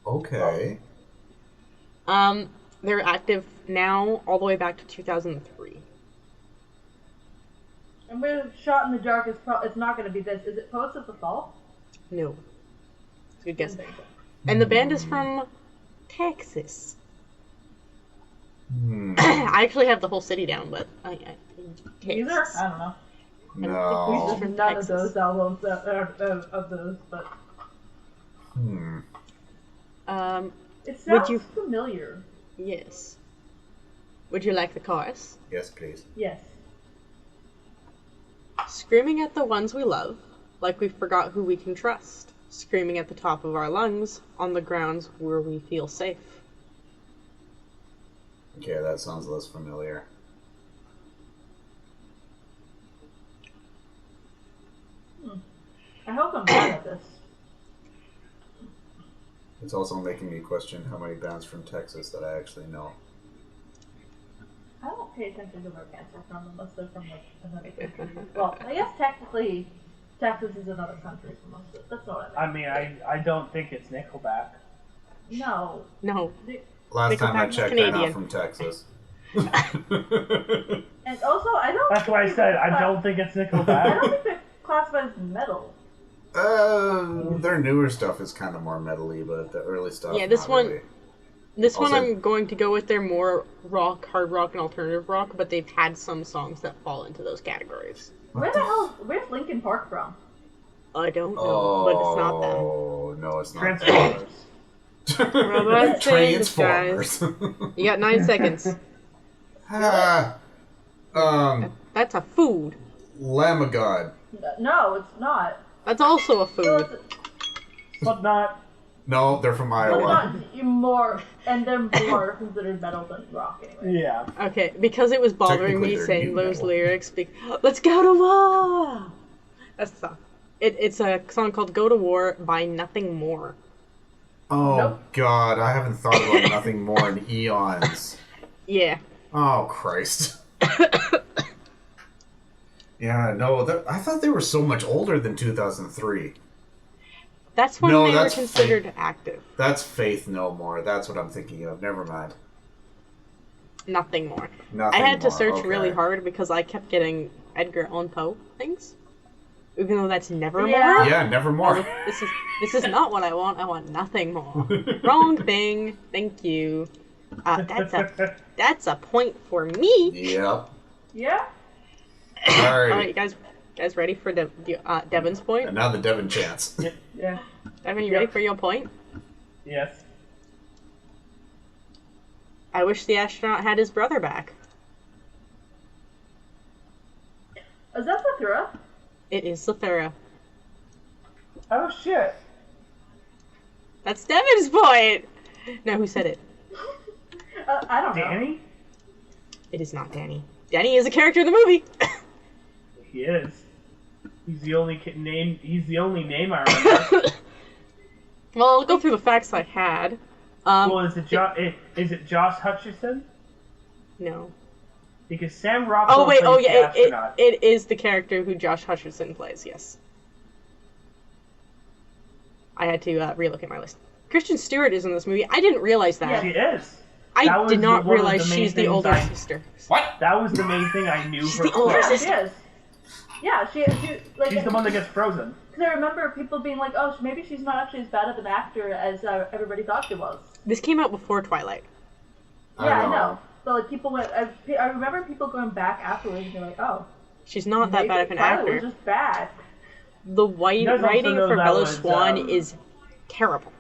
Okay. They're active now all the way back to 2003. And we're shot in the dark. It's not going to be this. Is it Post of the Fall? No. It's a good guess. And the band is from Texas. I actually have the whole city down, but Either? Texas. I don't know. No. From None Texas. of those albums of those, but it sounds you- familiar. Yes. Would you like the chorus? Yes, please. Yes. Screaming at the ones we love, like we forgot who we can trust. Screaming at the top of our lungs, on the grounds where we feel safe. Okay, that sounds less familiar. I hope I'm bad at this. It's also making me question how many bands from Texas that I actually know. I don't pay attention to where bands are from unless they're from like another country. Well, I guess technically Texas is another country for most of it. That's not what I mean. I mean, I don't think it's Nickelback. No. No. Last time I Nickelback's checked, they're Canadian. not from Texas. And also, I don't. That's why I think said they I don't think it's I don't Nickelback. think they're classified as metal. Their newer stuff is kind of more metal-y, but the early stuff, Yeah, this not one- really. This one Also- I'm going to go with. They're more rock, hard rock, and alternative rock, but they've had some songs that fall into those categories. Where's Linkin Park from? I don't know, but it's not them. Oh, no, it's not Transformers. Robot things, Transformers. You got 9 seconds. Ah, That's a food. Lamb of God. No, it's not. That's also a So food. it's, But not. No, they're from they're Iowa. not more, and they're more considered metal than rock anyway. Yeah. Okay, because it was bothering Technically, me they're saying new those metal. lyrics. Let's go to war! That's the song. It's a song called Go to War by Nothing More. Oh, Nope. God, I haven't thought about nothing more in eons. Yeah. Oh, Christ. Yeah, no, I thought they were so much older than 2003. That's when No, they were that's considered active. That's Faith No More. That's what I'm thinking of. Never mind. Nothing More. Nothing I had to more, search okay. really hard because I kept getting Edgar Allan Poe things. Even though that's Nevermore. Yeah. Yeah, Nevermore. This is not what I want. I want nothing more. Wrong thing. Thank you. That's a point for me. Yep. Yeah? All right, Alright. you guys ready for Devin's point? And now the Devon chance. Yeah. Devin, you ready for your point? Yes. I wish the astronaut had his brother back. Is that Zathura? It is Zathura. Oh shit. That's Devin's point. No, who said it? I don't know. Danny? It is not Danny. Danny is a character in the movie. He is. He's the only name. He's the only name I remember. Well, I'll go through the facts I had. Well, is it Josh Hutcherson? No. Because Sam Rockwell. Oh wait. Oh plays the yeah. astronaut. It is the character who Josh Hutcherson plays. Yes. I had to relook at my list. Kristen Stewart is in this movie. I didn't realize that. She is. I That was did not one of realize the main she's the things older I- sister. What? That was the main thing I knew She's her the older for. Yeah, sister. she is. Yeah, she like. She's the one that gets frozen. Because I remember people being like, "Oh, maybe she's not actually as bad of an actor as everybody thought she was." This came out before Twilight. Yeah, I know. But like people went. I remember people going back afterwards and being like, "Oh, She's not that maybe bad of an Twilight actor. was just bad." The You guys also writing know for that Bella was, Swan is terrible.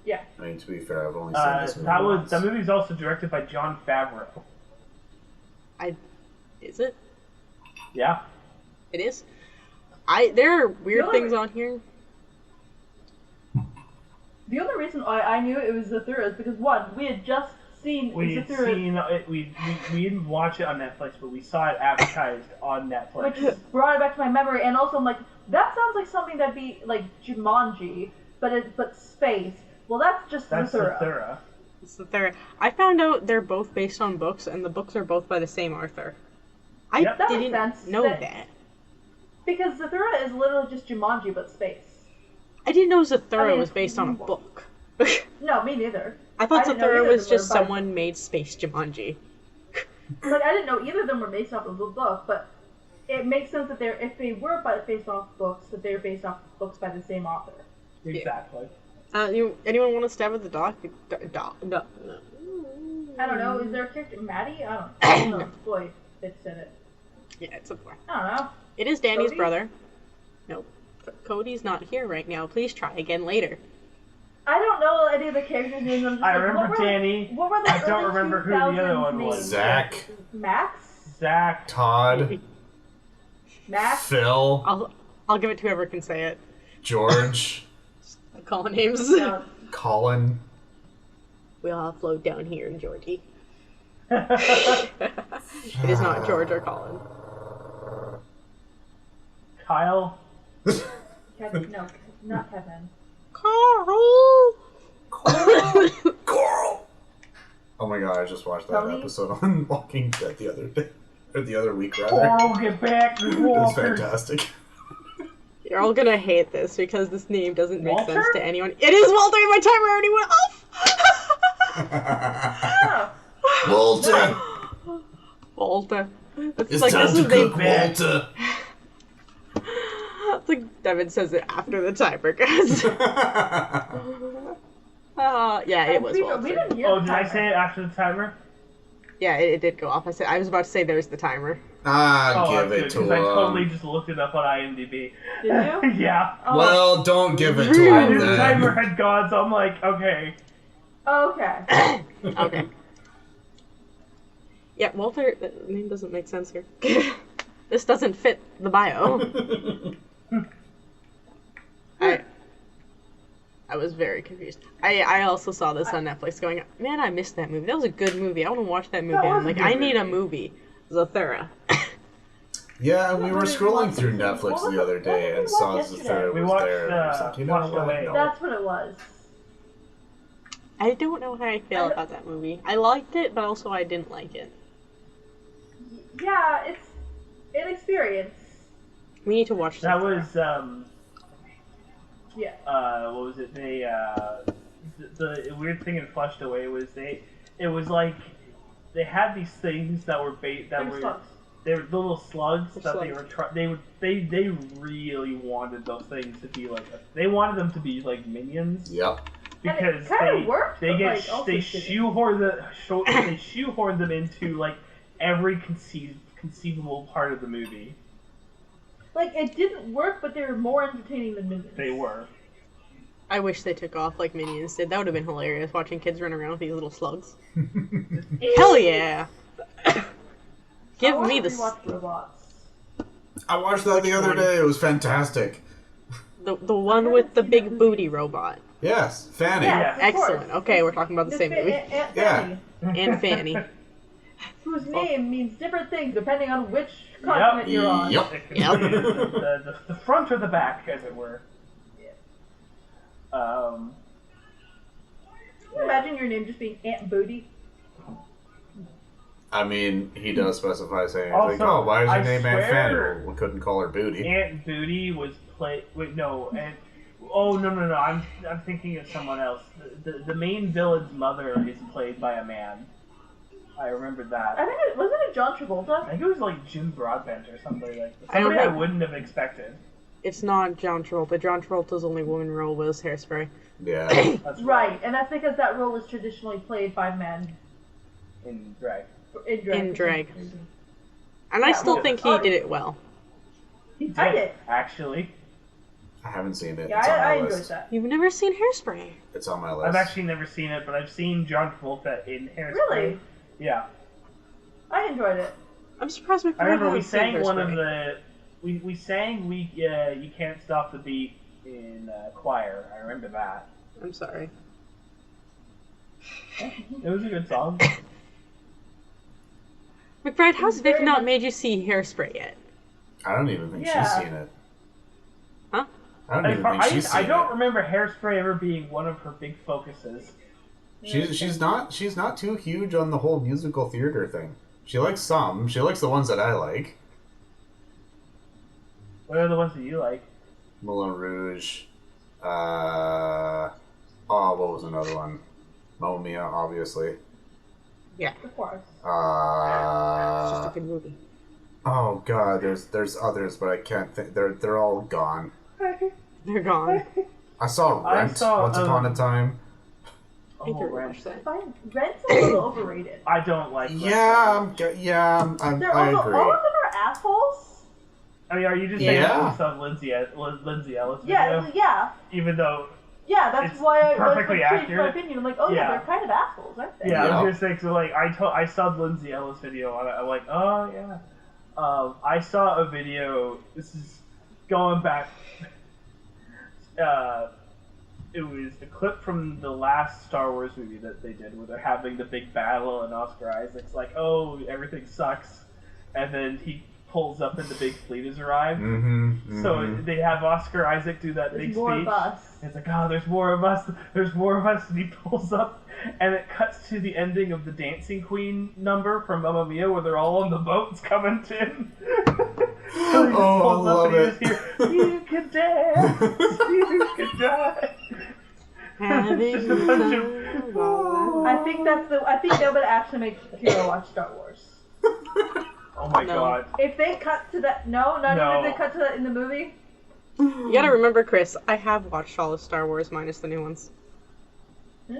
Yeah. I mean, to be fair, I've only seen this movie once. That movie's also directed by Jon Favreau. Is it? Yeah. It is. There are weird Really? things on here. The only reason why I knew it was Zathura is because, one, we had just seen We had Zathura, seen it. We didn't watch it on Netflix, but we saw it advertised on Netflix. which brought it back to my memory, and also I'm like, that sounds like something that'd be like Jumanji, but space. Well, that's just That's Zathura. Zathura. It's Zathura. I found out they're both based on books, and the books are both by the same author. I Yep. That makes didn't sense. know that. Because Zathura is literally just Jumanji, but space. I didn't know Zathura I mean, was based on a book. No, me neither. I thought I didn't know Zathura either was of them just were by- someone made Space Jumanji. Like, I didn't know either of them were based off of a book, but it makes sense that if they were based off books, that they're based off books by the same author. Exactly. Anyone want to stab at the dog? No. I don't know, is there a character, Maddie? I don't know. Boy, it said it. Yeah, it's a boy. I don't know. It is Danny's Cody? brother. Nope. Cody's not here right now. Please try again later. I don't know any of the characters' names. I'm just I like, remember what were Danny. What were the I don't early remember who the other 2000s one was. names? Zach, Max? Zach. Todd, Max? Phil, I'll give it to whoever can say it. George, Call names. No. Colin. We all float down here, Georgie. It is not George or Colin. Kyle. Kevin? No, not Kevin. Carl! Coral. Oh my god, I just watched that Tony? episode on Walking Dead the other day. Or the other week, rather. Coral, get back, It was Walker. fantastic. You're all gonna hate this because this name doesn't make Walter? sense to anyone. It is Walter, and my timer already went off! Oh, Walter! Walter. It's It's like time this to is cook, the Walter! It's like Devin says it after the timer goes. Yeah, it was we Walter. didn't hear Oh, the did I timer. say it after the timer? Yeah, it did go off. I was about to say there's the timer. Give it to because I totally him. just looked it up on IMDb. Did you? Yeah. Oh, Well, don't give it to Really? I him knew the timer then. had gone, so I'm like, okay. okay. Okay. Yeah, Walter, that name doesn't make sense here. This doesn't fit the bio. I was very confused. I also saw this on Netflix going, man, I missed that movie. That was a good movie. I want to watch that movie. That And I'm was a like, good I need a movie. movie. Zathura. Yeah, we were What did you scrolling watch? through What Netflix was the other what day did and we saw watch Zathura yesterday? We was watched, there. And I was like, you know Watched what? Away. No. That's what it was. I don't know how I feel about that movie. I liked it, but also I didn't like it. Yeah, it's an experience. We need to watch That Zathura. was, Yeah. what was it? They, the weird thing in Flushed Away was it was like, they had these things that were they were little slugs They're that slugs. they really wanted those things to be like, they wanted them to be like minions. Yep. Because And it kinda worked, they but, get like, also they didn't. shoehorn them into like every conceivable part of the movie. Like, it didn't work, but they were more entertaining than Minions. They were. I wish they took off like Minions did. That would have been hilarious, watching kids run around with these little slugs. Hell yeah! Give me the robots. I watched that the other one? day. It was fantastic. the one with the big booty robot. Yes, Fanny. Yeah. Of Excellent. course. Okay, we're talking about the same movie. Aunt Yeah. Fanny, And Fanny. whose name means different things depending on which continent you're on. Yep. It could Yep. be the front or the back, as it were. Can you imagine your name just being Aunt Booty? I mean, he does specify saying, Also, like, oh, why is your I name Aunt Fanny? swear- Well, we couldn't call her Booty. Aunt Booty was played. Wait, no. No. I'm thinking of someone else. The main villain's mother is played by a man. I remembered I that. think wasn't it John I Travolta? think it was like Jim Broadbent or somebody like that. I don't Somebody I know. wouldn't have expected. It's not John Travolta. John Travolta's only woman role was Hairspray. Yeah. That's Right, and that's because that role is traditionally played by men In drag. in drag. In drag. And I Yeah, still well, think he did it well. He did, I did. actually. I haven't seen it. Yeah, It's on I my enjoyed list. that. You've never seen Hairspray? It's on my list. I've actually never seen it, but I've seen John Travolta in Hairspray. Really? Yeah. I enjoyed it. I'm surprised my I remember we parents haven't sang seen one of Hairspray. we sang You Can't Stop the Beat in choir. I remember that. I'm sorry. It was a good song. McBride, how's Vic very not much- made you see Hairspray yet? I don't even think she's Yeah. seen it. Huh? I don't even think she's I seen don't it. remember Hairspray ever being one of her big focuses. She's not too huge on the whole musical theater thing. She likes some. She likes the ones that I like. What are the ones that you like? Moulin Rouge. Oh, what was another one? Mamma Mia, obviously. Yeah. Of course. It's just a good movie. Oh god, there's others, but I can't think. They're all gone. They're gone. I saw I Rent saw, once upon a time. I need to Oh, rewatch Rent. that. I find Rent's a little overrated. I don't like Rent. Yeah, They're I also, agree. all of them are assholes. I mean, are you just Yeah. saying based on Lindsay Ellis Yeah, video? yeah. Even though, Yeah, that's It's why I perfectly changed my accurate. opinion. I'm like, oh yeah, Yeah. they're kind of assholes, aren't they? yeah, Yeah. I was just saying, so like, I saw the Lindsay Ellis video, and I'm like, oh yeah. I saw a video, this is going back, it was a clip from the last Star Wars movie that they did, where they're having the big battle, and Oscar Isaac's like, oh, everything sucks, and then he pulls up and the big fleet has arrived. Mm-hmm. So they have Oscar Isaac do that There's big more speech. of us. It's like, oh, there's more of us, and he pulls up, and it cuts to the ending of the Dancing Queen number from Mamma Mia, where they're all on the boats coming to him. So he just Oh, pulls I up love and it. you just hear, you can dance, you can drive. Just a bunch of, I think that would actually make Kira watch Star Wars. oh my No. god. If they cut to that, not even No. if they cut to that in the movie. You gotta remember, Chris, I have watched all of Star Wars minus the new ones. Yeah.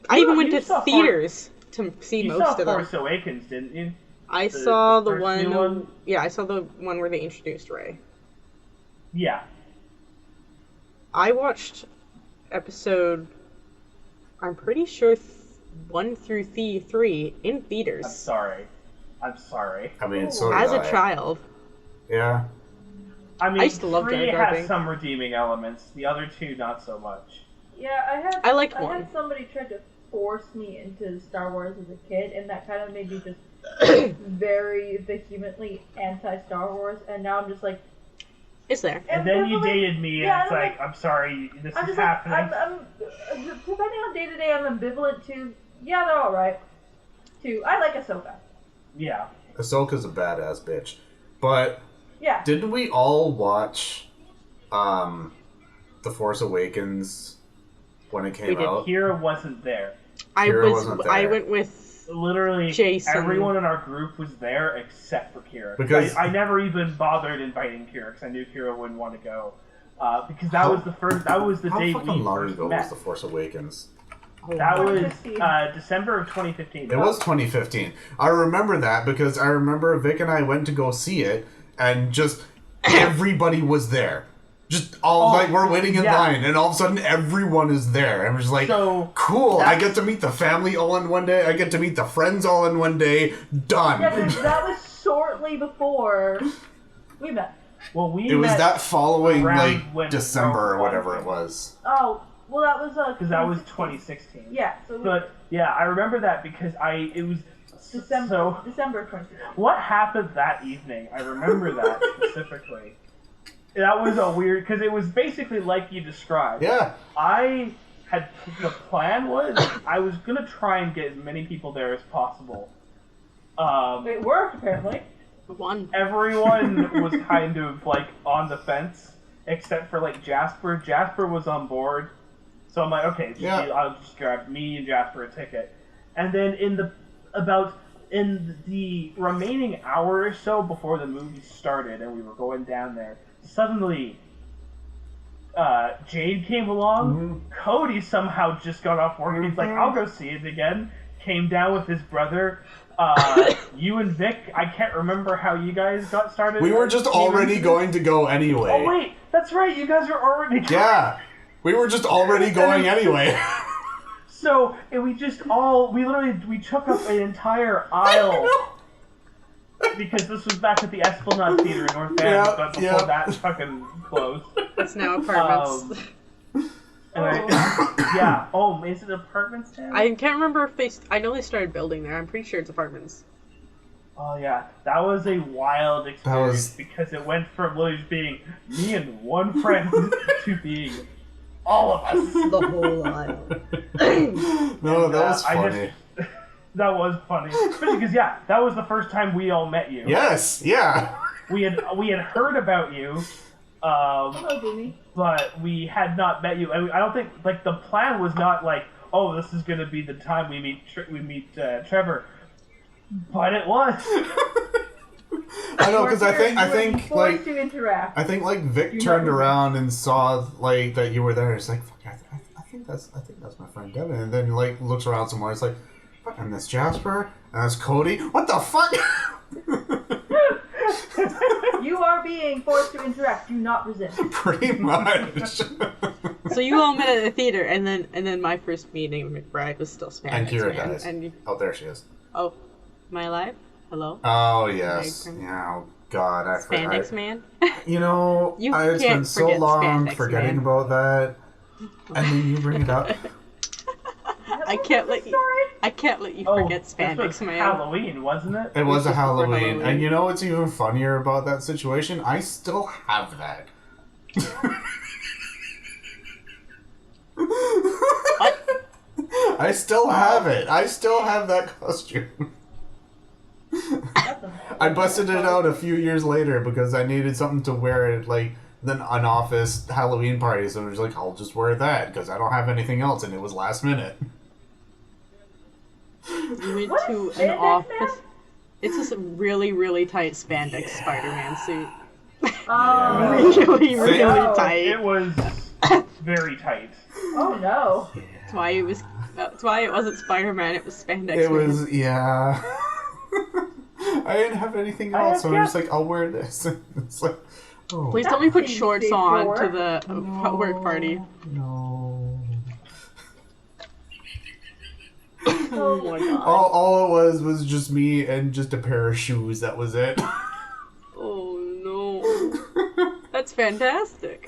I even went You to saw theaters to see You most saw of them. Force Awakens, didn't you? I the saw the first one, new one? Yeah, I saw the one where they introduced Rey. Yeah. I watched episode, I'm pretty sure 1 through 3 in theaters I'm sorry. I mean, so as did a I. child. Yeah. I mean, I used to love 3 Jar Jar has Binks. some redeeming elements. The other 2, not so much. Yeah, I liked I one. had somebody try to force me into Star Wars as a kid, and that kind of made me just very vehemently anti-Star Wars. And now I'm just like, It's there. And then you ambivalent. dated me, and Yeah, it's I'm like, I'm sorry, this I'm is just like, happening. I'm depending on day to day, I'm ambivalent to. Yeah, they're all right. To I like Ahsoka. Yeah. Ahsoka's a badass bitch. But Yeah. didn't we all watch The Force Awakens when it We came did. out? Kira wasn't there. Kira wasn't I there. went with Literally, Jason. everyone in our group was there except for Kira. Because- I never even bothered inviting Kira because I knew Kira wouldn't want to go. Because that How- was the first. That was the How day fucking we long first ago met. was The Force Awakens? That was 2015. December of 2015. It was 2015. I remember that because I remember Vic and I went to go see it, and just everybody was there. Just all Oh, like we're waiting in yeah. line, and all of a sudden everyone is there, and we're just like, So, cool! I that's- get to meet the family all in one day. I get to meet the friends all in one day. Done. Yeah, but that was shortly before we met. Well, we It was met that following around like when December or Rogue One whatever came it was. Oh, well, that was because that was 2016. Yeah, so But yeah, I remember that because it was December So December 2016. what happened that evening? I remember that specifically. That was a weird because it was basically like you described. Yeah. The plan was I was gonna try and get as many people there as possible. It worked apparently. one. Everyone was kind of like on the fence except for like Jasper. Jasper was on board, so I'm like, okay, Yeah. I'll just grab me and Jasper a ticket. And then in the remaining hour or so before the movie started and we were going down there, suddenly Jade came along. Mhm. Cody somehow just got off work and he's like, I'll go see it again. Came down with his brother. You and Vic, I can't remember how you guys got started. We were just already going to go anyway. Oh wait, that's right. You guys are already. Yeah. We were just already going anyway. So and we literally took up an entire aisle because this was back at the Esplanade Theater in North Van, Yeah, but before yeah. that fucking closed. It's now apartments. And Anyway, yeah. Oh, is it apartments now? I can't remember if they. I know they started building there. I'm pretty sure it's apartments. Oh yeah, that was a wild experience because it went from literally being me and one friend to being all of us. The whole aisle. No, that was funny. That was funny. Because yeah, that was the first time we all met you. Yes, yeah. We had heard about you, but we had not met you. I don't think like the plan was not like, oh, this is gonna be the time we meet Trevor. But it was. I know, because I think like to interact. I think like Vic turned around and saw like that you were there. It's like, fuck, I think that's my friend Devin. And then like looks around some more. It's like, fuck, and that's Jasper and that's Cody. What the fuck? You are being forced to interact. Do not resist. Pretty much. So you all met at the theater, and then my first meeting with McBride was still Spanish. And Kira man. dies. And Oh, there she is. oh, am I alive? Hello? Oh yes. Yeah. Oh God, I forgot. Spandex man? You know, You it's been can't so forget long Spandex forgetting Man. about that, and then you bring it up. I can't let you forget this Spandex was man. Halloween, wasn't it? It was a just before Halloween, Halloween. and you know what's even funnier about that situation? I still have that. What? I still have it. I still have that costume. I busted it out a few years later because I needed something to wear at like an office Halloween party. So I was like, I'll just wear that because I don't have anything else, and it was last minute. You went What to is an Spandex office. Man? It's just a really, really tight spandex Spider-Man suit. Oh, Really, really no. tight. It was very tight. oh no. That's why it was. That's why it wasn't Spider-Man. It was Spandex. It Man. was, yeah. I didn't have anything I else, so have I'm just like, I'll wear this. It's like, oh, Please don't me put That shorts seems on before. to the work party. no. Oh my god. All it was just me and just a pair of shoes. That was it. Oh no. That's fantastic.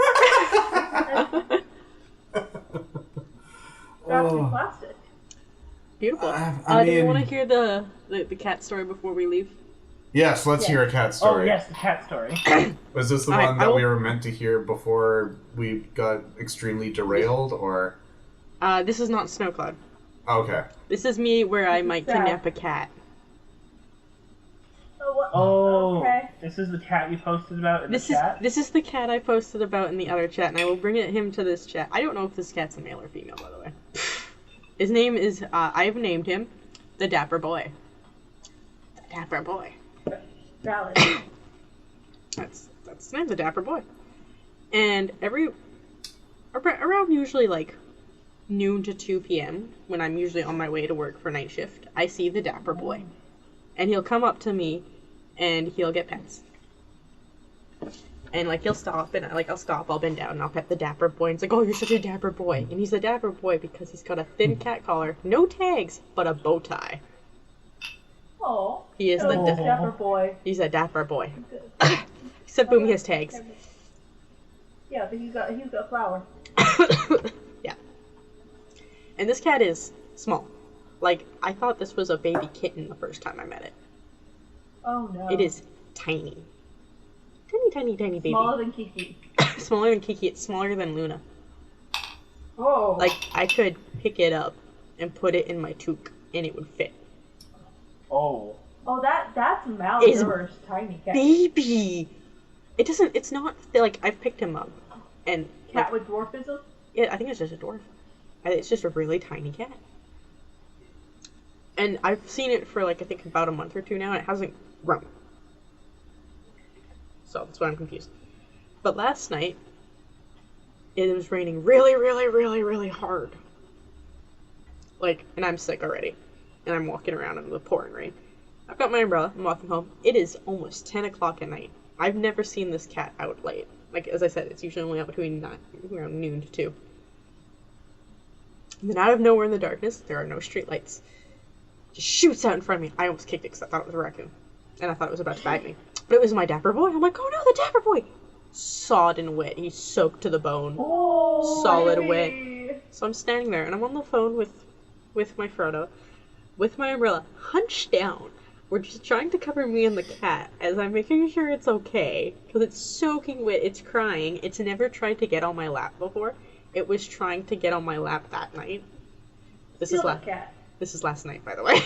Wrapped in Oh. plastic. Beautiful. I Do you mean- want to hear the cat story before we leave? Yes, let's hear a cat Oh story. yes, the cat story. Was this the Alright, one I that will- we were meant to hear before we got extremely derailed, or? This is not Snowcloud. Okay. This is me where I might sad. kidnap a cat. Oh, what? Oh, Okay. this is the cat you posted about in This the chat? is the cat I posted about in the other chat, and I will bring him to this chat. I don't know if this cat's a male or female, by the way. His name is, I've named him the Dapper Boy. The Dapper Boy. Valid. That's his name, the Dapper Boy. And around usually like noon to 2 p.m., when I'm usually on my way to work for night shift, I see the Dapper Boy. And he'll come up to me, and he'll get pets. And, like, he'll stop, and, I'll stop, I'll bend down, and I'll pet the Dapper Boy, and it's like, oh, you're such a Dapper Boy. And he's a Dapper Boy because he's got a thin cat collar, no tags, but a bow tie. Oh. He is Oh, the Dapper boy. He's a Dapper Boy. Except boom, he has tags. Yeah, but he's got flour. Yeah. And this cat is small. Like, I thought this was a baby kitten the first time I met it. Oh no. It is tiny. Tiny, tiny, tiny baby. Smaller than Kiki. Smaller than Kiki. It's smaller than Luna. Oh. Like, I could pick it up and put it in my toque, and it would fit. Oh. Oh, that's malnourished tiny cat. Baby! It's not, like, I've picked him up. And, Cat like, with dwarfism? yeah, I think it's just a dwarf. It's just a really tiny cat. And I've seen it for, like, I think about a month or two now, and it hasn't grown. So, that's why I'm confused. But last night, it was raining really, really, really, really hard. Like, and I'm sick already. And I'm walking around in the pouring rain. I've got my umbrella, I'm walking home. It is almost 10 o'clock at night. I've never seen this cat out late. Like, as I said, it's usually only out between around noon to 2. And then out of nowhere in the darkness, there are no streetlights. Just shoots out in front of me. I almost kicked it because I thought it was a raccoon. And I thought it was about to bite me. But it was my Dapper Boy. I'm like, oh no, the Dapper Boy! Sodden wet. He's soaked to the bone. Oh, Solid baby. So I'm standing there, and I'm on the phone with my Frodo, with my umbrella, hunched down. We're just trying to cover me and the cat, as I'm making sure it's okay, because it's soaking wet, it's crying. It's never tried to get on my lap before. It was trying to get on my lap that night. This is last night, by the way.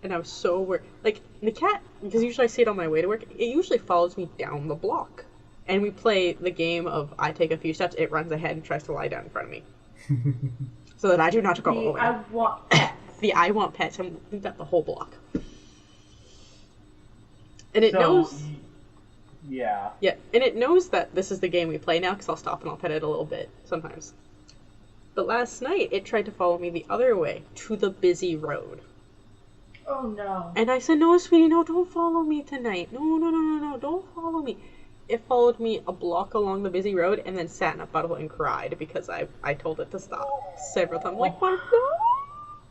And I was so worried. Like, the cat, because usually I see it on my way to work, it usually follows me down the block. And we play the game of I take a few steps, it runs ahead and tries to lie down in front of me. So that I do not go away. I want pets. The I want pets, and we've got the whole block. And it knows... Yeah. Yeah, and it knows that this is the game we play now, because I'll stop and I'll pet it a little bit, sometimes. But last night, it tried to follow me the other way, to the busy road. Oh no. And I said, no, sweetie, no, don't follow me tonight. No, don't follow me. It followed me a block along the busy road and then sat in a puddle and cried because I told it to stop several times. Like, what? No!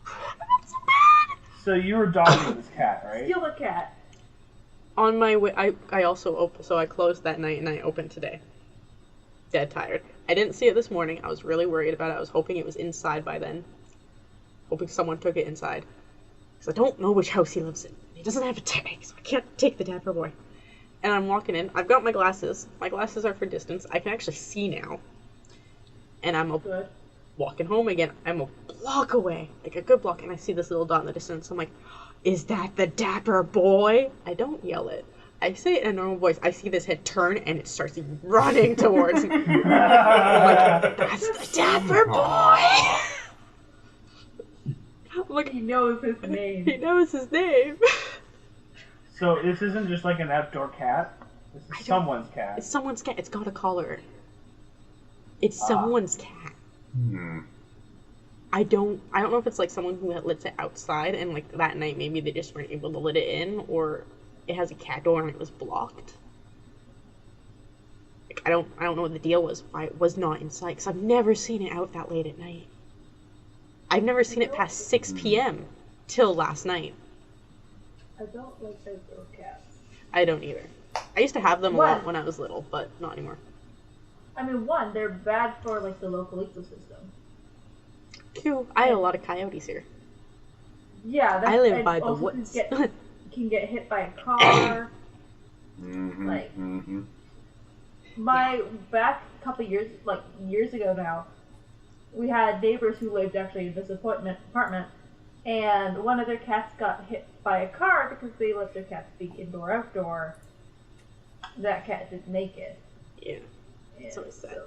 That's so bad! So you were dogging this cat, right? Steal the cat. On my way, I also opened, so I closed that night and I opened today. Dead tired. I didn't see it this morning. I was really worried about it. I was hoping it was inside by then. Hoping someone took it inside. Because I don't know which house he lives in. He doesn't have a tag, so I can't take the dapper boy. And I'm walking in. I've got my glasses. My glasses are for distance. I can actually see now. And I'm walking home again. I'm a block away. Like a good block. And I see this little dot in the distance. I'm like, is that the dapper boy? I don't yell it. I say it in a normal voice. I see this head turn and it starts running towards me. I'm like, that's the dapper boy! I'm like, He knows his name. he knows his name. So this isn't just like an outdoor cat? This is someone's cat. It's someone's cat. It's got a collar. It's someone's cat. I don't know if it's like someone who had lets it outside and like that night maybe they just weren't able to let it in, or it has a cat door and it was blocked. Like, I don't know what the deal was, why it was not inside, because I've never seen it out that late at night. I've never seen it past 6 p.m. till last night. I don't like outdoor cats. I don't either. I used to have them a lot when I was little, but not anymore. I mean, one, they're bad for like the local ecosystem. Cute. I have a lot of coyotes here. Yeah, that's, I live and by the also woods. Can get hit by a car. Like my back a couple years ago now, we had neighbors who lived actually in this apartment, and one of their cats got hit by a car because they let their cats be indoor outdoor. That cat didn't make it. Yeah. Yeah, So sad.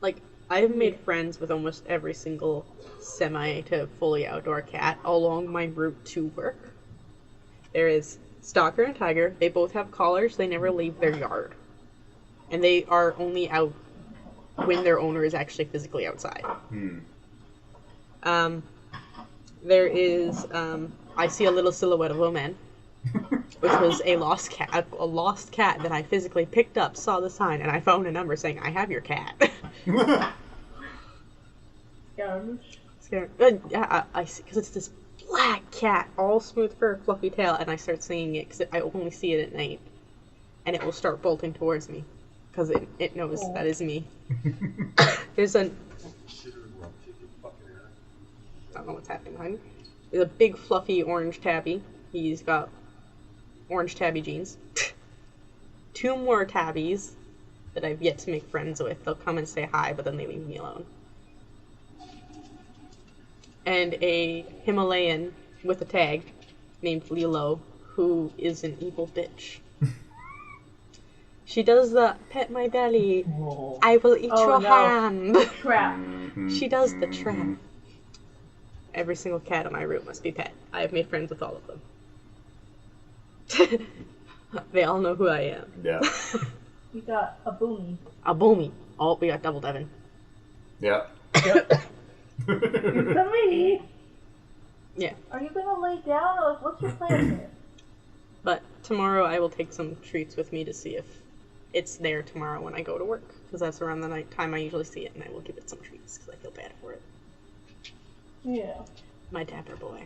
Like, I've made friends with almost every single semi to fully outdoor cat along my route to work. There is Stalker and Tiger. They both have collars. They never leave their yard. And they are only out when their owner is actually physically outside. There is, I see a little silhouette of a man, which was a lost cat that I physically picked up, saw the sign, and I phoned a number saying, I have your cat. Scared. Yeah, I see, because it's this black cat, all smooth fur, fluffy tail, and I start singing it because I only see it at night, and it will start bolting towards me because it knows that is me. There's I don't know what's happening behind me. There's a big fluffy orange tabby. He's got orange tabby jeans. 2 more tabbies that I've yet to make friends with. They'll come and say hi, but then they leave me alone. And a Himalayan with a tag named Lilo, who is an evil bitch. She does the pet my belly. Whoa. I will eat your hand. Trap. She does the trap. Every single cat on my route must be pet. I have made friends with all of them. They all know who I am. Yeah. You got a boomy. A boomy. Oh, we got double Devin. Yeah. Yep. To me. Yeah. Are you gonna lay down, or what's your plan here? But tomorrow I will take some treats with me to see if it's there tomorrow when I go to work. Because that's around the night time I usually see it, and I will give it some treats because I feel bad for it. Yeah. My dapper boy.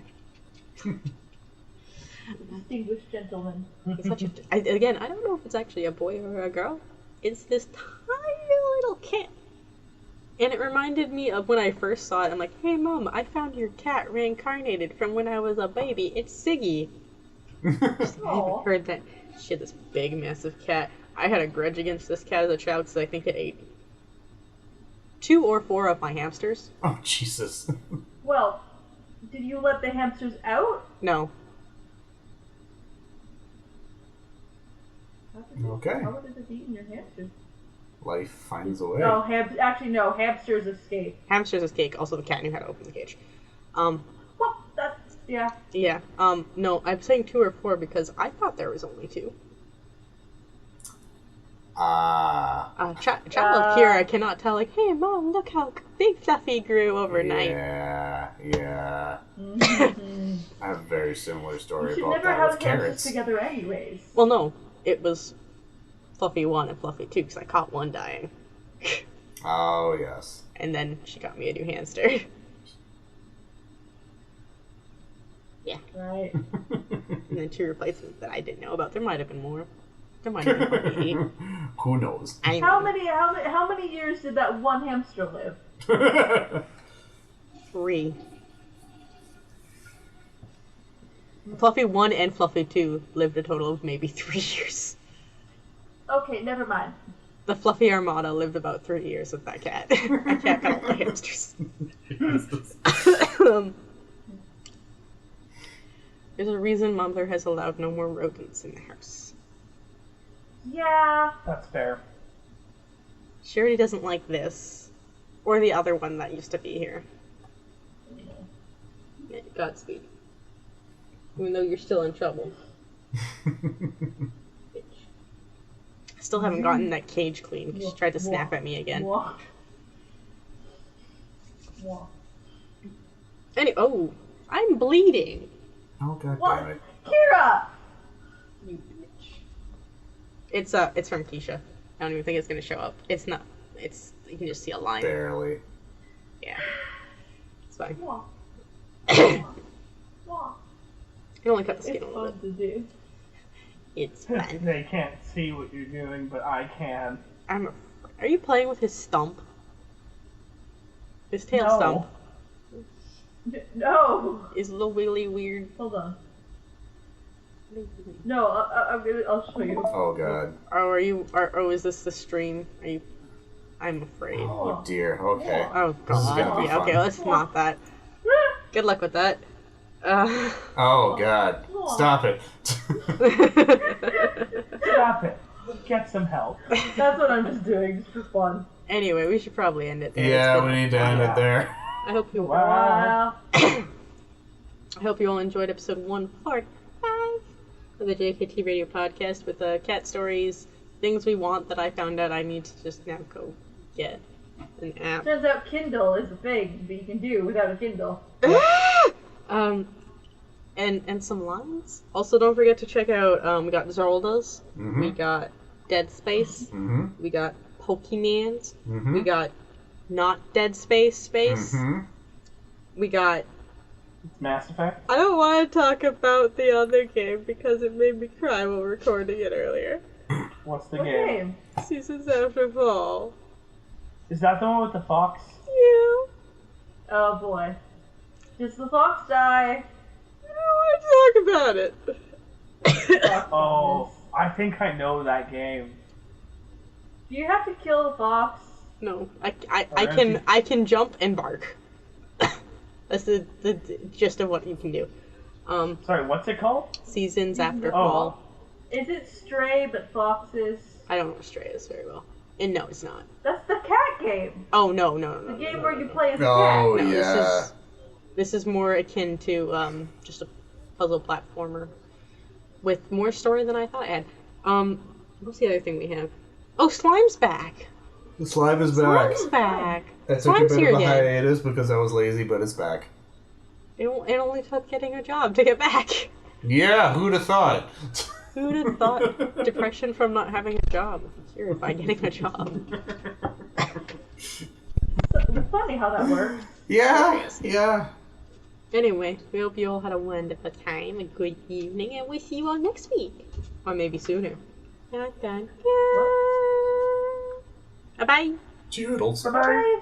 Distinguished gentleman. He's such a... Again, I don't know if it's actually a boy or a girl. It's this tiny little kid. And it reminded me of when I first saw it. I'm like, hey, Mom, I found your cat reincarnated from when I was a baby. It's Siggy. I haven't heard that. She had this big, massive cat. I had a grudge against this cat as a child because I think it ate 2 or 4 of my hamsters. Oh, Jesus. Well, did you let the hamsters out? No. Okay. How would it have eaten your hamsters? Life finds a way. No, hamsters escape. Hamsters escape. Also, the cat knew how to open the cage. Well, that's, yeah. Yeah. No, I'm saying 2 or 4 because I thought there was only 2. Child of Kira cannot tell, like, hey, Mom, look how big Fluffy grew overnight. Yeah. Mm-hmm. I have a very similar story You should about never that have with hamsters carrots. together anyways. Well, no. It was Fluffy 1 and Fluffy 2 because I caught one dying. Oh, yes. And then she got me a new hamster. Yeah. Right. And then 2 replacements that I didn't know about. There might have been more. There might have been 48. Who knows? I How know. many years did that one hamster live? 3. Fluffy 1 and Fluffy 2 lived a total of maybe 3 years. Okay, never mind. The Fluffy Armada lived about 3 years with that cat. That cat got all the hamsters. There's a reason Mother has allowed no more rodents in the house. Yeah. That's fair. She already doesn't like this. Or the other one that used to be here. Yeah, Godspeed. Even though you're still in trouble. Still haven't gotten that cage clean because she tried to snap at me again. Wah. Oh, I'm bleeding. Oh, god What? damn it. Kira! You bitch. It's from Keisha. I don't even think it's gonna show up. It's not. It's you can just see a line. Barely. Yeah. It's fine. Wah. Wah. I only cut the skin It's a little fun bit. to do. It's fine. They can't see what you're doing, but I can. Are you playing with his stump? His tail No. stump No! is a little wiggly weird. Hold on. No, I'll show you. Oh, god. Oh, is this the stream? I'm afraid. Oh, dear. Okay. Oh, This is gonna God. be Yeah, okay, fun. let's not that. Good luck with that. Oh, god. Stop it. Stop it. Get some help. That's what I'm just doing, just for fun. Anyway, we should probably end it there. Yeah, It's we been- need to end it there. I hope you Wow. I hope you all enjoyed episode 1, part 5 of the JKT Radio podcast with cat stories, things we want that I found out I need to just now go get an app. Turns out Kindle is a thing that you can do without a Kindle. And some lines. Also, don't forget to check out, we got Zoldas, Mm-hmm. we got Dead Space, Mm-hmm. we got Pokemans, Mm-hmm. we got Not Dead Space, Mm-hmm. we got... Mass Effect? I don't want to talk about the other game because it made me cry while recording it earlier. What's the What game? game? Seasons After Fall. Is that the one with the fox? Yeah. Oh boy. Does the fox die? I don't want to talk about it. Oh, I think I know that game. Do you have to kill the fox? No, I can jump and bark. That's the gist of what you can do. Sorry, what's it called? Seasons After Oh. Fall. Is it Stray but foxes? I don't know Stray is very well. And no, it's not. That's the cat game. Oh no. The game where you play as a Oh, cat. No, yeah. This is more akin to just a puzzle platformer with more story than I thought it had. What's the other thing we have? Oh, Slime's back. The slime is back. Slime's back. I took a Slime's bit here of a again. hiatus because I was lazy, but it's back. It only took getting a job to get back. Yeah, who'd have thought? Who would have thought depression from not having a job would be cured by getting a job? It's funny how that works. Yeah. Anyway, we hope you all had a wonderful time, a good evening, and we'll see you all next week. Or maybe sooner. Bye-bye. Toodles. Bye-bye. Bye.